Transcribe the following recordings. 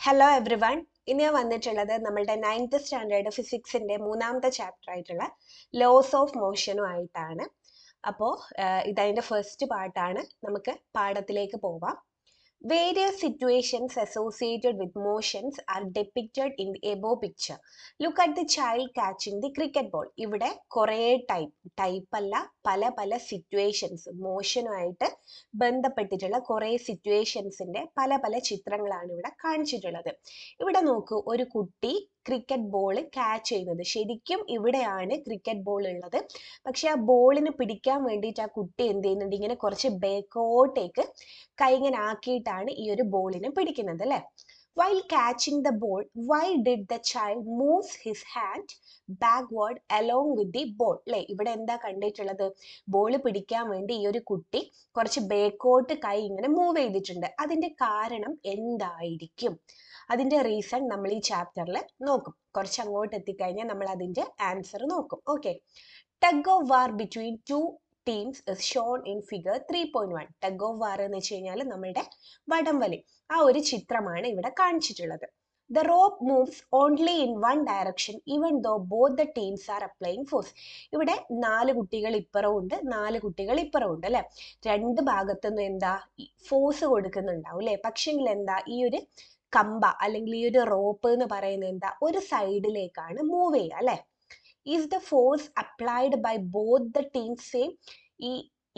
Hello every one. ഇനി ഞാൻ വന്നിട്ടുള്ളത് നമ്മളുടെ 9th സ്റ്റാൻഡേർഡ് ഫിസിക്സിന്റെ മൂന്നാമത്തെ ചാപ്റ്റർ ആയിട്ടുള്ള ലോസ് ഓഫ് മോഷനും ആയിട്ടാണ്. അപ്പോൾ ഇതതിൻ്റെ ഫസ്റ്റ് പാർട്ടാണ്. നമുക്ക് പാഠത്തിലേക്ക് പോവാം. Various situations associated with motions are depicted in the above picture. Look at the child catching the cricket ball. ഇവിടെ കുറേ ടൈപ്പ് അല്ല, പല പല സിറ്റുവേഷൻസ്, മോഷനുമായിട്ട് ബന്ധപ്പെട്ടിട്ടുള്ള കുറേ സിറ്റുവേഷൻസിന്റെ പല പല ചിത്രങ്ങളാണ് ഇവിടെ കാണിച്ചിട്ടുള്ളത്. ഇവിടെ നോക്കൂ, ഒരു കുട്ടി ക്രിക്കറ്റ് ബോൾ ക്യാച്ച് ചെയ്യുന്നത്. ശരിക്കും ഇവിടെയാണ് ക്രിക്കറ്റ് ബോൾ ഉള്ളത്. പക്ഷെ ആ ബോളിന് പിടിക്കാൻ വേണ്ടിയിട്ട് ആ കുട്ടി എന്ത് ചെയ്യുന്നുണ്ട്, ഇങ്ങനെ കുറച്ച് ബേക്കോട്ടേക്ക് കൈ ഇങ്ങനെ ആക്കിയിട്ടാണ് ഈ ഒരു ബോളിനെ പിടിക്കുന്നത് അല്ലേ. While catching the ball, why did the child moves his hand backward along with the ball? അല്ലേ, ഇവിടെ എന്താ കണ്ടിട്ടുള്ളത്? ബോൾ പിടിക്കാൻ വേണ്ടി ഈ ഒരു കുട്ടി കുറച്ച് ബേക്കോട്ട് കൈ ഇങ്ങനെ മൂവ് ചെയ്തിട്ടുണ്ട്. അതിന്റെ കാരണം എന്തായിരിക്കും? അതിന്റെ റീസൺ നമ്മൾ ഈ ചാപ്റ്ററിൽ നോക്കും. കുറച്ച് അങ്ങോട്ട് എത്തിക്കഴിഞ്ഞാൽ നമ്മൾ അതിന്റെ ആൻസർ നോക്കും. Okay. Tug of war between two teams is shown in figure 3.1. Tug of വാർ എന്ന് വെച്ച് കഴിഞ്ഞാൽ നമ്മുടെ വടംവലി, ആ ഒരു ചിത്രമാണ് ഇവിടെ കാണിച്ചിട്ടുള്ളത്. The rope moves only in one direction even though both the teams are applying force. ഇവിടെ 4 കുട്ടികൾ ഇപ്പുറവും ഉണ്ട്, 4 കുട്ടികൾ ഇപ്പുറവും ഉണ്ട് അല്ലെ. രണ്ട് ഭാഗത്തുനിന്നും എന്താ ഫോഴ്സ് കൊടുക്കുന്നുണ്ടാവും അല്ലെ. പക്ഷെങ്കിൽ എന്താ, ഈ ഒരു കമ്പ അല്ലെങ്കിൽ ഈ ഒരു റോപ്പ് എന്ന് പറയുന്നത് എന്താ, ഒരു സൈഡിലേക്കാണ് മൂവ് ചെയ്യുക അല്ലെ. Is the force applied by both the teams same?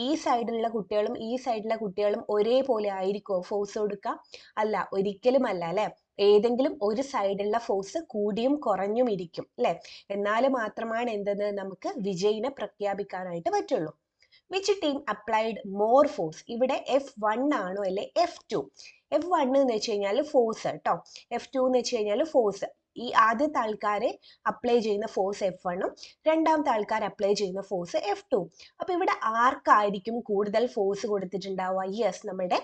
ഈ സൈഡിലുള്ള കുട്ടികളും ഈ സൈഡിലുള്ള കുട്ടികളും ഒരേപോലെ ആയിരിക്കുമോ ഫോഴ്സ് കൊടുക്കുക? അല്ല, ഒരിക്കലും അല്ല അല്ലെ. ഏതെങ്കിലും ഒരു സൈഡിലുള്ള ഫോഴ്സ് കൂടിയും കുറഞ്ഞും ഇരിക്കും അല്ലെ. എന്നാൽ മാത്രമാണ് എന്തെന്ന് നമുക്ക് വിജയിനെ പ്രഖ്യാപിക്കാനായിട്ട് പറ്റുള്ളൂ. Which team applied more force? ഇവിടെ F1 ആണോ അല്ലെ F2? F1 എന്ന് വെച്ച് കഴിഞ്ഞാൽ ഫോഴ്സ് കേട്ടോ, F2 എന്ന് വെച്ച് കഴിഞ്ഞാൽ ഫോഴ്സ്. ഈ ആദ്യത്തെ ആൾക്കാരെ അപ്ലൈ ചെയ്യുന്ന ഫോഴ്സ് F1ഉം രണ്ടാമത്തെ ആൾക്കാർ അപ്ലൈ ചെയ്യുന്ന ഫോഴ്സ് F2. അപ്പൊ ഇവിടെ ആർക്കായിരിക്കും കൂടുതൽ ഫോഴ്സ് കൊടുത്തിട്ടുണ്ടാവുക? യെസ്, നമ്മുടെ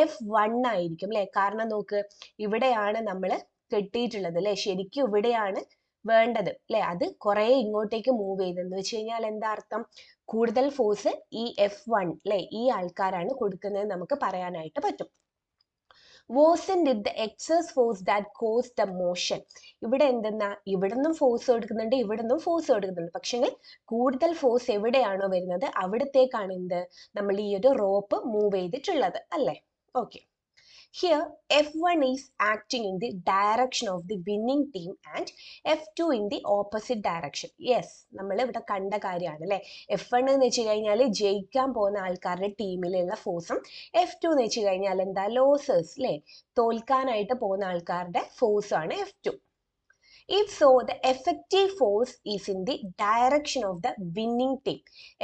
F1 ആയിരിക്കും അല്ലെ. കാരണം നോക്ക്, ഇവിടെയാണ് നമ്മൾ കെട്ടിയിട്ടുള്ളത് അല്ലെ. ശരിക്കും ഇവിടെയാണ് വേണ്ടത് അല്ലെ. അത് കുറെ ഇങ്ങോട്ടേക്ക് മൂവ് ചെയ്തെന്ന് വെച്ച് കഴിഞ്ഞാൽ എന്താ അർത്ഥം? കൂടുതൽ ഫോഴ്സ് ഈ F1 അല്ലെ, ഈ ആൾക്കാരാണ് കൊടുക്കുന്നത് നമുക്ക് പറയാനായിട്ട് പറ്റും. Wasn't it the excess force that caused the motion? ഇവിടെ എന്തെന്നാ, ഇവിടുന്നും ഫോഴ്സ് കൊടുക്കുന്നുണ്ട്, ഇവിടുന്നും ഫോഴ്സ് കൊടുക്കുന്നുണ്ട്. പക്ഷെങ്കിൽ കൂടുതൽ ഫോഴ്സ് എവിടെയാണോ വരുന്നത് അവിടത്തേക്കാണ് എന്ത്, നമ്മൾ ഈ ഒരു റോപ്പ് മൂവ് ചെയ്തിട്ടുള്ളത് അല്ലേ. Okay. Here F1 is acting in the direction of the winning team and F2 in the opposite direction. Yes, നമ്മൾ ഇവിടെ കണ്ട കാര്യമാണ് അല്ലേ. F1 എന്ന് വെച്ച് കഴിഞ്ഞാൽ ജയിക്കാൻ പോകുന്ന ആൾക്കാരുടെ ടീമിലുള്ള ഫോഴ്സും F2 എന്ന് വെച്ച് കഴിഞ്ഞാൽ എന്താ, ലോസേഴ്സ് അല്ലേ, തോൽക്കാനായിട്ട് പോകുന്ന ആൾക്കാരുടെ ഫോഴ്സാണ് F2. If so, the effective force is in the direction of the winning team.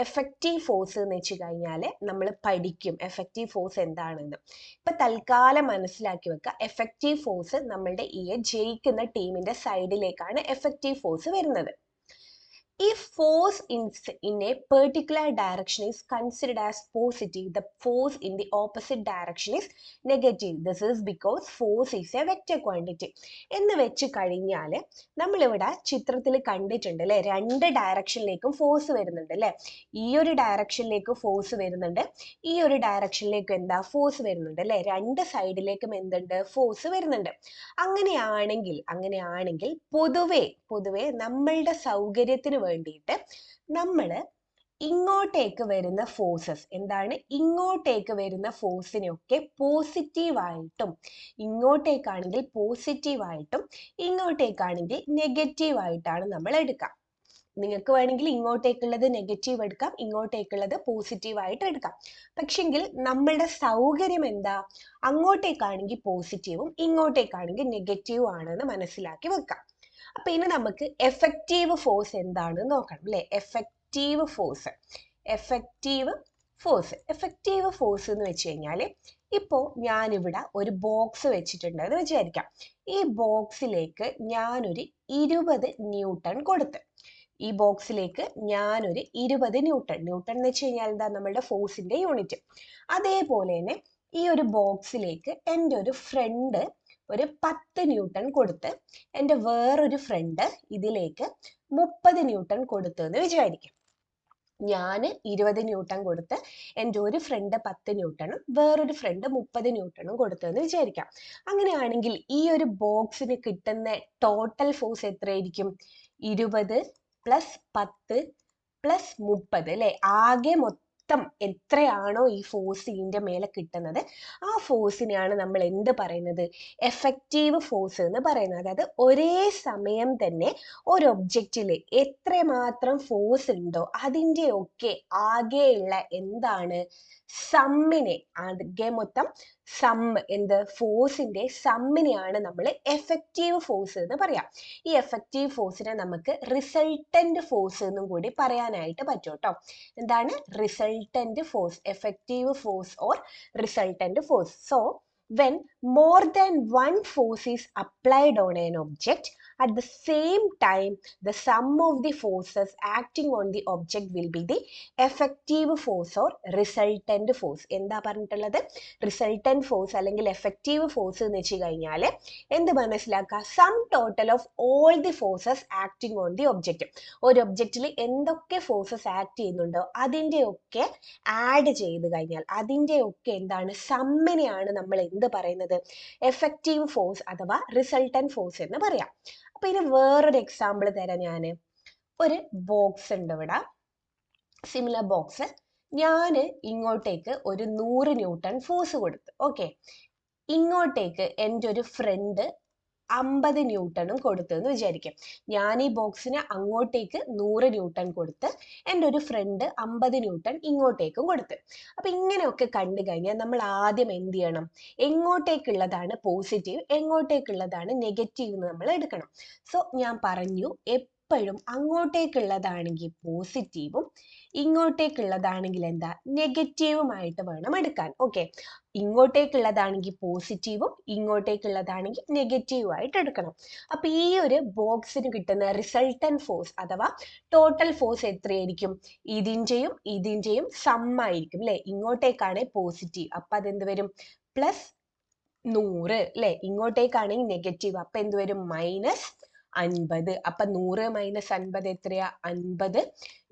Effective force എന്ന് വെച്ച് കഴിഞ്ഞാൽ നമ്മൾ പഠിക്കും effective force എന്താണെന്ന്. ഇപ്പൊ തൽക്കാലം മനസ്സിലാക്കി വെക്കുക, effective force നമ്മളുടെ ഈ ജയിക്കുന്ന ടീമിന്റെ സൈഡിലേക്കാണ് effective force വരുന്നത്. If force in a particular direction is considered as positive, the force in the opposite direction is negative. This is because force is a vector quantity. എന്ന് വെച്ച് കഴിഞ്ഞാൽ നമ്മളിവിടെ ചിത്രത്തിൽ കണ്ടിട്ടുണ്ട് അല്ലെ, രണ്ട് ഡയറക്ഷനിലേക്കും ഫോഴ്സ് വരുന്നുണ്ട് അല്ലെ. ഈ ഒരു ഡയറക്ഷനിലേക്ക് ഫോഴ്സ് വരുന്നുണ്ട്, ഈ ഒരു ഡയറക്ഷനിലേക്ക് എന്താ ഫോഴ്സ് വരുന്നുണ്ട് അല്ലെ. രണ്ട് സൈഡിലേക്കും എന്തുണ്ട്, ഫോഴ്സ് വരുന്നുണ്ട്. അങ്ങനെയാണെങ്കിൽ പൊതുവെ നമ്മളുടെ സൗകര്യത്തിന് വേണ്ടിയിട്ട് നമ്മൾ ഇങ്ങോട്ടേക്ക് വരുന്ന ഫോഴ്സസ് എന്താണ്, ഇങ്ങോട്ടേക്ക് വരുന്ന ഫോഴ്സിനെയൊക്കെ പോസിറ്റീവായിട്ടും, ഇങ്ങോട്ടേക്കാണെങ്കിൽ പോസിറ്റീവായിട്ടും ഇങ്ങോട്ടേക്കാണെങ്കിൽ നെഗറ്റീവായിട്ടാണ് നമ്മൾ എടുക്കുക. നിങ്ങൾക്ക് വേണമെങ്കിൽ ഇങ്ങോട്ടേക്കുള്ളത് നെഗറ്റീവ് എടുക്കാം, ഇങ്ങോട്ടേക്കുള്ളത് പോസിറ്റീവായിട്ട് എടുക്കാം. പക്ഷെങ്കിൽ നമ്മളുടെ സൗകര്യം എന്താ, അങ്ങോട്ടേക്കാണെങ്കിൽ പോസിറ്റീവും ഇങ്ങോട്ടേക്കാണെങ്കിൽ നെഗറ്റീവും ആണെന്ന് മനസ്സിലാക്കി വെക്കാം. അപ്പൊ ഇനി നമുക്ക് എഫക്റ്റീവ് ഫോഴ്സ് എന്താണെന്ന് നോക്കണം അല്ലെ. എഫക്റ്റീവ് ഫോഴ്സ് എന്ന് വെച്ച് കഴിഞ്ഞാൽ, ഇപ്പോൾ ഞാനിവിടെ ഒരു ബോക്സ് വെച്ചിട്ടുണ്ട് എന്ന് വിചാരിക്കാം. ഈ ബോക്സിലേക്ക് ഞാനൊരു 20 ന്യൂട്ടൺ കൊടുത്ത്, ഈ ബോക്സിലേക്ക് ഞാനൊരു 20 ന്യൂട്ടൺ എന്ന് വെച്ച് കഴിഞ്ഞാൽ എന്താ, നമ്മളുടെ ഫോഴ്സിന്റെ യൂണിറ്റ്. അതേപോലെ തന്നെ ഈ ഒരു ബോക്സിലേക്ക് എൻ്റെ ഒരു ഫ്രണ്ട് ഒരു 10 ന്യൂട്ടൺ കൊടുത്ത്, എൻ്റെ വേറൊരു ഫ്രണ്ട് ഇതിലേക്ക് 30 ന്യൂട്ടൺ കൊടുത്തു എന്ന് വിചാരിക്കും. ഞാൻ 20 ന്യൂട്ടൺ കൊടുത്ത് എൻ്റെ ഒരു ഫ്രണ്ട് 10 ന്യൂട്ടണും വേറൊരു ഫ്രണ്ട് 30 ന്യൂട്ടണും കൊടുത്തതെന്ന് വിചാരിക്കാം. അങ്ങനെയാണെങ്കിൽ ഈ ഒരു ബോക്സിന് കിട്ടുന്ന ടോട്ടൽ ഫോഴ്സ് എത്രയായിരിക്കും? 20 + 10 + 30 അല്ലേ? ആകെ മൊത്തം എത്രയാണോ ഈ ഫോഴ്സ് ഇതിൻ്റെ മേലെ കിട്ടുന്നത്, ആ ഫോഴ്സിനെയാണ് നമ്മൾ എന്ത് പറയുന്നത്? എഫക്റ്റീവ് ഫോഴ്സ് എന്ന് പറയുന്നത്. അതായത് ഒരേ സമയം തന്നെ ഒരു ഒബ്ജക്റ്റിൽ എത്രമാത്രം ഫോഴ്സ് ഉണ്ടോ അതിൻ്റെ ഒക്കെ ആകെയുള്ള എന്താണ്? സമ്മിനെ, ആകെ മൊത്തം എന്ത് ഫോഴ്സിന്റെ സമ്മിനെയാണ് നമ്മൾ എഫക്റ്റീവ് ഫോഴ്സ് എന്ന് പറയാം. ഈ എഫക്റ്റീവ് ഫോഴ്സിനെ നമുക്ക് റിസൾട്ടന്റ് ഫോഴ്സ് എന്നും കൂടി പറയാനായിട്ട് പറ്റും കേട്ടോ. എന്താണ് resultant force? Effective force or resultant force. So when more than one force is applied on an object, at the same time the sum of the forces acting on the object will be the effective force or resultant force. എന്താ പറഞ്ഞിട്ടുള്ളത്? Resultant force അല്ലെങ്കിൽ effective force എന്ന് വെച്ച് കഴിഞ്ഞാൽ എന്ത് മനസ്സിലാക്കുക? Sum total of all the forces acting on the object. ഒരു ഒബ്ജക്റ്റിൽ എന്തൊക്കെ ഫോഴ്സസ് ആക്ട് ചെയ്യുന്നുണ്ടോ അതിൻ്റെ ഒക്കെ ആഡ് ചെയ്ത് കഴിഞ്ഞാൽ അതിൻ്റെ ഒക്കെ എന്താണ്? സമ്മിനെയാണ് നമ്മൾ എന്ത് പറയുന്നത്? എഫക്റ്റീവ് ഫോഴ്സ് അഥവാ റിസൾട്ടന്റ് ഫോഴ്സ് എന്ന് പറയാം. അപ്പൊ ഇനി വേറൊരു എക്സാമ്പിൾ തരാം. ഞാൻ ഒരു ബോക്സ് ഉണ്ട് ഇവിടെ, സിമിലർ ബോക്സ്. ഞാൻ ഇങ്ങോട്ടേക്ക് ഒരു 100 ന്യൂട്ടൺ ഫോഴ്സ് കൊടുത്തു. ഓക്കെ, ഇങ്ങോട്ടേക്ക് എൻ്റെ ഒരു ഫ്രണ്ട് 50 ന്യൂട്ടണും കൊടുത്തെന്ന് വിചാരിക്കും. ഞാൻ ഈ ബോക്സിന് അങ്ങോട്ടേക്ക് 100 ന്യൂട്ടൺ കൊടുത്ത് എൻ്റെ ഒരു ഫ്രണ്ട് 50 ന്യൂട്ടൺ ഇങ്ങോട്ടേക്കും കൊടുത്ത്. അപ്പൊ ഇങ്ങനെയൊക്കെ കണ്ടു കഴിഞ്ഞാൽ നമ്മൾ ആദ്യം എന്ത് ചെയ്യണം? എങ്ങോട്ടേക്കുള്ളതാണ് പോസിറ്റീവ്, എങ്ങോട്ടേക്കുള്ളതാണ് നെഗറ്റീവ് എന്ന് നമ്മൾ എടുക്കണം. സോ ഞാൻ പറഞ്ഞു, എപ്പോഴും അങ്ങോട്ടേക്കുള്ളതാണെങ്കിൽ പോസിറ്റീവും ഇങ്ങോട്ടേക്കുള്ളതാണെങ്കിൽ എന്താ? നെഗറ്റീവുമായിട്ട് വേണം എടുക്കാൻ. ഓക്കെ, ഇങ്ങോട്ടേക്കുള്ളതാണെങ്കിൽ പോസിറ്റീവും ഇങ്ങോട്ടേക്കുള്ളതാണെങ്കിൽ നെഗറ്റീവും ആയിട്ട് എടുക്കണം. അപ്പൊ ഈ ഒരു ബോക്സിന് കിട്ടുന്ന റിസൾട്ടന്റ് ഫോഴ്സ് അഥവാ ടോട്ടൽ ഫോഴ്സ് എത്രയായിരിക്കും? ഇതിന്റെയും സമ്മായിരിക്കും അല്ലെ? ഇങ്ങോട്ടേക്കാണ് പോസിറ്റീവ്, അപ്പൊ അതെന്ത് വരും? +100 അല്ലെ? ഇങ്ങോട്ടേക്കാണെങ്കിൽ നെഗറ്റീവ്, അപ്പൊ എന്ത് വരും? -50. അപ്പൊ 100 - 50 എത്രയാ? 50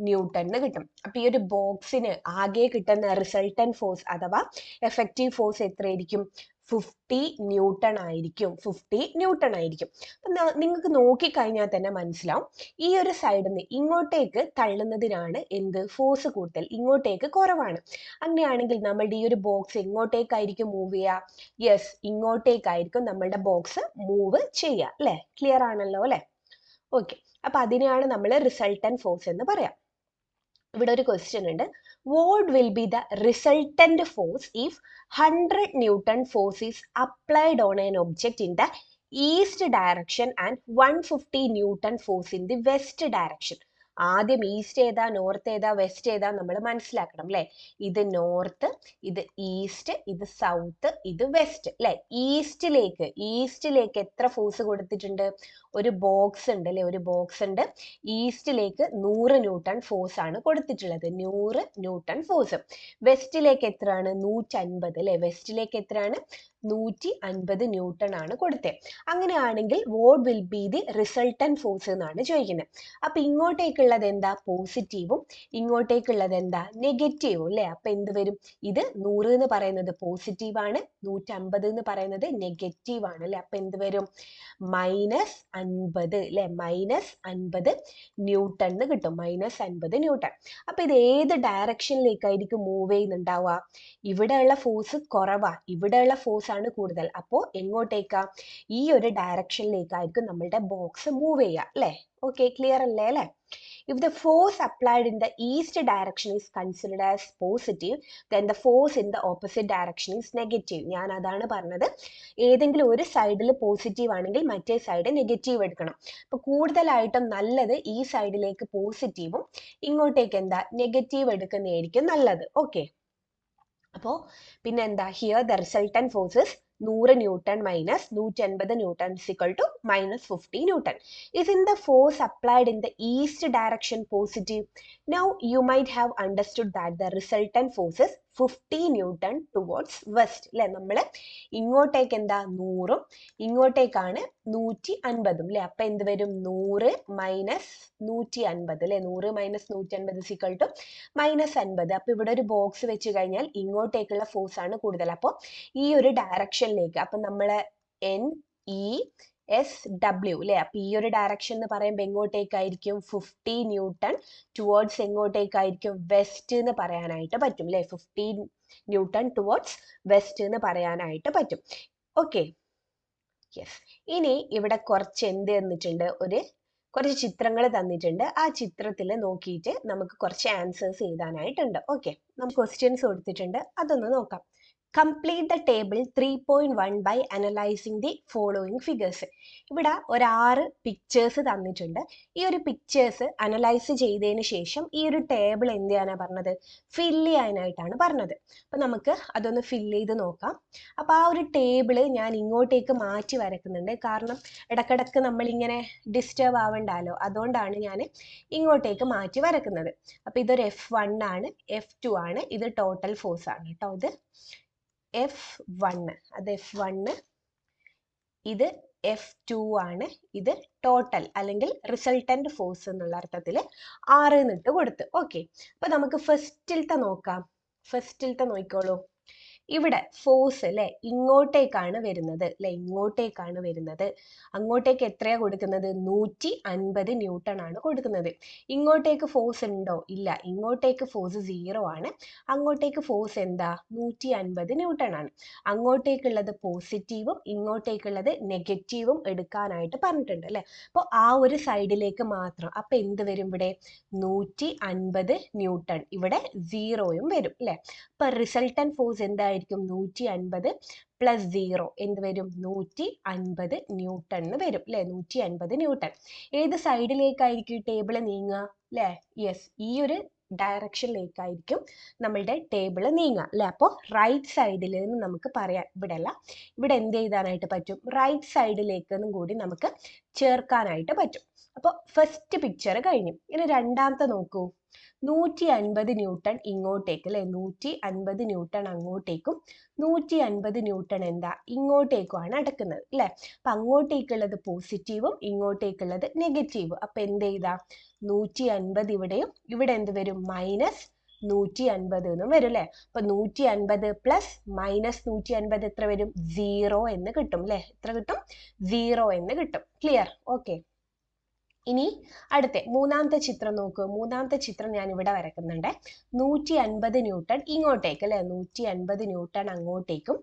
ന്യൂട്ടൺ കിട്ടും. അപ്പൊ ഈ ഒരു ബോക്സിന് ആകെ കിട്ടുന്ന റിസൾട്ടന്റ് ഫോഴ്സ് അഥവാ എഫക്റ്റീവ് ഫോഴ്സ് എത്രയായിരിക്കും? 50 ന്യൂട്ടൺ ആയിരിക്കും. 50 ന്യൂട്ടൺ ആയിരിക്കും. അപ്പൊ നിങ്ങൾക്ക് നോക്കിക്കഴിഞ്ഞാൽ തന്നെ മനസ്സിലാവും, ഈ ഒരു സൈഡിൽ നിന്ന് ഇങ്ങോട്ടേക്ക് തള്ളുന്നതിനാണ് എന്ത്? ഫോഴ്സ് കൂടുതൽ, ഇങ്ങോട്ടേക്ക് കുറവാണ്. അങ്ങനെയാണെങ്കിൽ നമ്മളുടെ ഈ ഒരു ബോക്സ് എങ്ങോട്ടേക്കായിരിക്കും മൂവ് ചെയ്യുക? യെസ്, ഇങ്ങോട്ടേക്കായിരിക്കും നമ്മളുടെ ബോക്സ് മൂവ് ചെയ്യുക അല്ലെ? ക്ലിയർ ആണല്ലോ അല്ലെ? ഓക്കെ, അപ്പൊ അതിനെയാണ് നമ്മൾ റിസൾട്ടന്റ് ഫോഴ്സ് എന്ന് പറയാം. ഇവിടെ ഒരു ക്വസ്റ്റ്യൻ ഉണ്ട്. What will be the resultant force if 100 newton force is applied on an object in the east direction and 150 newton force in the west direction. ആദ്യം ഈസ്റ്റ് ഏതാ, നോർത്ത് ഏതാ, വെസ്റ്റ് ഏതാ നമ്മൾ മനസ്സിലാക്കണം അല്ലെ? ഇത് നോർത്ത്, ഇത് ഈസ്റ്റ്, ഇത് സൗത്ത്, ഇത് വെസ്റ്റ് അല്ലെ? ഈസ്റ്റിലേക്ക് എത്ര ഫോഴ്സ് കൊടുത്തിട്ടുണ്ട്? ഒരു ബോക്സ് ഉണ്ട് അല്ലെ? ഒരു ബോക്സ് ഉണ്ട്. ഈസ്റ്റിലേക്ക് 100 ന്യൂട്ടൺ ഫോഴ്സ് ആണ് കൊടുത്തിട്ടുള്ളത്, 100 ന്യൂട്ടൺ ഫോഴ്സ്. വെസ്റ്റിലേക്ക് എത്രയാണ്? 150 അല്ലെ? വെസ്റ്റിലേക്ക് എത്രയാണ്? 150 ന്യൂട്ടൺ ആണ് കൊടുത്തത്. അങ്ങനെയാണെങ്കിൽ what will be the resultant force എന്നാണ് ചോദിക്കുന്നത്. അപ്പൊ ഇങ്ങോട്ടേക്കുള്ളത് എന്താ? പോസിറ്റീവും ഇങ്ങോട്ടേക്കുള്ളത് എന്താ? നെഗറ്റീവും അല്ലെ? അപ്പൊ എന്ത് വരും? ഇത് 100 എന്ന് പറയുന്നത് പോസിറ്റീവ് ആണ്, 150 എന്ന് പറയുന്നത് നെഗറ്റീവ് ആണ് അല്ലെ? അപ്പൊ എന്ത് വരും? -50 അല്ലെ? -50 ന്യൂട്ടൺ എന്ന് കിട്ടും. -50 ന്യൂട്ടൺ. അപ്പൊ ഇത് ഏത് ഡയറക്ഷനിലേക്കായിരിക്കും മൂവ് ചെയ്യുന്നുണ്ടാവുക? ഇവിടെയുള്ള ഫോഴ്സ് കുറവാ, ഇവിടെയുള്ള ഫോഴ്സ് ആണ് കൂടുതൽ. അപ്പോൾ എങ്ങോട്ടേക്കാ? ഈ ഒരു ഡയറക്ഷനിലേക്കായിരിക്കും നമ്മളുടെ ബോക്സ് മൂവ് ചെയ്യുക അല്ലെ? ഓക്കെ, ക്ലിയർ അല്ലേ അല്ലെ? If the force applied in the east direction is considered as positive, then the force in the opposite direction is negative. ഞാൻ അതാണ് പറഞ്ഞത്, ഏതെങ്കിലും ഒരു സൈഡിൽ പോസിറ്റീവ് ആണെങ്കിൽ മറ്റേ സൈഡ് നെഗറ്റീവ് എടുക്കണം. അപ്പൊ കൂടുതലായിട്ടും നല്ലത് ഈ സൈഡിലേക്ക് പോസിറ്റീവും ഇങ്ങോട്ടേക്ക് എന്താ? നെഗറ്റീവ് എടുക്കുന്നതായിരിക്കും നല്ലത്. ഓക്കെ, അപ്പോൾ പിന്നെന്താ? Here the resultant forces 100 newton minus 150 newton is equal to -50 newton. Isn't the force applied in the east direction positive? Now you might have understood that the resultant force is 50 newton towards west അല്ലെ. നമ്മൾ ഇങ്ങോട്ടേക്ക് എന്താ 100ഉം ഇങ്ങോട്ടേക്കാണ് 150 അല്ലെ. അപ്പൊ എന്ത് വരും 100 minus 150 അല്ലെ. 100 minus 150 equal to -50. അപ്പൊ ഇവിടെ ഒരു ബോക്സ് വെച്ച് കഴിഞ്ഞാൽ ഇങ്ങോട്ടേക്കുള്ള ഫോഴ്സ് ആണ് കൂടുതൽ. അപ്പോൾ ഈ ഒരു ഡയറക്ഷനിലേക്ക് അപ്പൊ നമ്മള് NESW അല്ലെ. അപ്പൊ ഈ ഒരു ഡയറക്ഷൻ എന്ന് പറയുമ്പോൾ എങ്ങോട്ടേക്കായിരിക്കും 50 ന്യൂട്ടൺ ടുവേർഡ്സ് എങ്ങോട്ടേക്കായിരിക്കും വെസ്റ്റ് എന്ന് പറയാനായിട്ട് പറ്റും അല്ലെ. 50 ന്യൂട്ടൺ ടുവേർഡ്സ് വെസ്റ്റ് എന്ന് പറയാനായിട്ട് പറ്റും. Okay, yes. ഇനി ഇവിടെ കുറച്ച് എന്ത് തന്നിട്ടുണ്ട്, കുറച്ച് ചിത്രങ്ങൾ തന്നിട്ടുണ്ട്. ആ ചിത്രത്തിൽ നോക്കിയിട്ട് നമുക്ക് കുറച്ച് ആൻസേഴ്സ് എഴുതാനായിട്ടുണ്ട്. ഓക്കെ, നമുക്ക് ക്വസ്റ്റ്യൻസ് കൊടുത്തിട്ടുണ്ട്, അതൊന്ന് നോക്കാം. Complete the table 3.1 by analysing the following figures. ഇവിടെ ഒരു 6 പിക്ചേഴ്സ് തന്നിട്ടുണ്ട്. ഈ ഒരു പിക്ചേഴ്സ് അനലൈസ് ചെയ്തതിന് ശേഷം ഈ ഒരു ടേബിൾ എന്ത് ചെയ്യാനാണ് പറഞ്ഞത്, ഫില്ല് ചെയ്യാനായിട്ടാണ് പറഞ്ഞത്. അപ്പം നമുക്ക് അതൊന്ന് ഫില്ല് ചെയ്ത് നോക്കാം. അപ്പോൾ ആ ഒരു ടേബിൾ ഞാൻ ഇങ്ങോട്ടേക്ക് മാറ്റി വരക്കുന്നുണ്ട്, കാരണം ഇടക്കിടക്ക് നമ്മളിങ്ങനെ ഡിസ്റ്റർബ് ആവണ്ടല്ലോ, അതുകൊണ്ടാണ് ഞാൻ ഇങ്ങോട്ടേക്ക് മാറ്റി വരക്കുന്നത്. അപ്പോൾ ഇതൊരു F1 ആണ്, F2 ആണ്, ഇത് ടോട്ടൽ ഫോഴ്സ് ആണ് കേട്ടോ. ഇത് F1, അത് F1, ഇത് F2 ആണ്, ഇത് ടോട്ടൽ അല്ലെങ്കിൽ റിസൾട്ടന്റ് ഫോഴ്സ് എന്നുള്ള അർത്ഥത്തിൽ 6 എന്നിട്ട് കൊടുത്ത്. ഓക്കെ, അപ്പൊ നമുക്ക് ഫസ്റ്റിലത്തെ നോക്കാം. ഫസ്റ്റിലത്തെ നോക്കിക്കോളൂ. ഇവിടെ ഫോഴ്സ് അല്ലെ ഇങ്ങോട്ടേക്കാണ് വരുന്നത് അല്ലെ, ഇങ്ങോട്ടേക്കാണ് വരുന്നത്. അങ്ങോട്ടേക്ക് എത്രയാ കൊടുക്കുന്നത്, 150 ന്യൂട്ടൺ ആണ് കൊടുക്കുന്നത്. ഇങ്ങോട്ടേക്ക് ഫോഴ്സ് ഉണ്ടോ, ഇല്ല. ഇങ്ങോട്ടേക്ക് ഫോഴ്സ് 0 ആണ്. അങ്ങോട്ടേക്ക് ഫോഴ്സ് എന്താ, 150 ന്യൂട്ടൺ ആണ്. അങ്ങോട്ടേക്കുള്ളത് പോസിറ്റീവും ഇങ്ങോട്ടേക്കുള്ളത് നെഗറ്റീവും എടുക്കാനായിട്ട് പറഞ്ഞിട്ടുണ്ട് അല്ലെ. അപ്പോൾ ആ ഒരു സൈഡിലേക്ക് മാത്രം. അപ്പൊ എന്ത് വരും ഇവിടെ, 150 ന്യൂട്ടൺ. ഇവിടെ 0യും വരും അല്ലെ. അപ്പൊ റിസൾട്ടന്റ് ഫോഴ്സ് എന്തായിരിക്കും, 150 പ്ലസ് 0 എന്ത് വരും, 150 ന്യൂട്ടൺ എന്ന് വരും അല്ലെ. 150 ന്യൂട്ടൺ. ഏത് സൈഡിലേക്കായിരിക്കും ടേബിൾ നീങ്ങുക അല്ലെ, യെസ്, ഈ ഒരു ഡയറക്ഷനിലേക്കായിരിക്കും നമ്മളുടെ ടേബിൾ നീങ്ങുക അല്ലെ. അപ്പോൾ റൈറ്റ് സൈഡിൽ നിന്ന് നമുക്ക് പറയാം, ഇവിടെ അല്ല, ഇവിടെ എന്ത് ചെയ്താനായിട്ട് പറ്റും, റൈറ്റ് സൈഡിലേക്കെന്നും കൂടി നമുക്ക് ചേർക്കാനായിട്ട് പറ്റും. അപ്പോൾ ഫസ്റ്റ് പിക്ചർ കഴിഞ്ഞു. ഇനി രണ്ടാമത്തെ നോക്കൂ. 150 ന്യൂട്ടൺ ഇങ്ങോട്ടേക്ക് അല്ലെ, 150 ന്യൂട്ടൺ അങ്ങോട്ടേക്കും 150 ന്യൂട്ടൺ എന്താ ഇങ്ങോട്ടേക്കുമാണ് അടക്കുന്നത് അല്ലെ. അപ്പൊ അങ്ങോട്ടേക്കുള്ളത് പോസിറ്റീവും ഇങ്ങോട്ടേക്കുള്ളത് നെഗറ്റീവും. അപ്പൊ എന്ത് ചെയ്താ, 150 ഇവിടെയും, ഇവിടെ എന്ത് വരും, -150 എന്നും വരും അല്ലെ. അപ്പൊ 150 പ്ലസ് -150 എത്ര വരും, 0 എന്ന് കിട്ടും അല്ലെ. എത്ര കിട്ടും, 0 എന്ന് കിട്ടും. Clear, okay. ഇനി അടുത്ത മൂന്നാമത്തെ ചിത്രം നോക്കൂ. മൂന്നാമത്തെ ചിത്രം ഞാൻ ഇവിടെ വരക്കുന്നുണ്ട്. 150 ന്യൂട്ടൺ ഇങ്ങോട്ടേക്ക് അല്ലെ, 150 ന്യൂട്ടൺ അങ്ങോട്ടേക്കും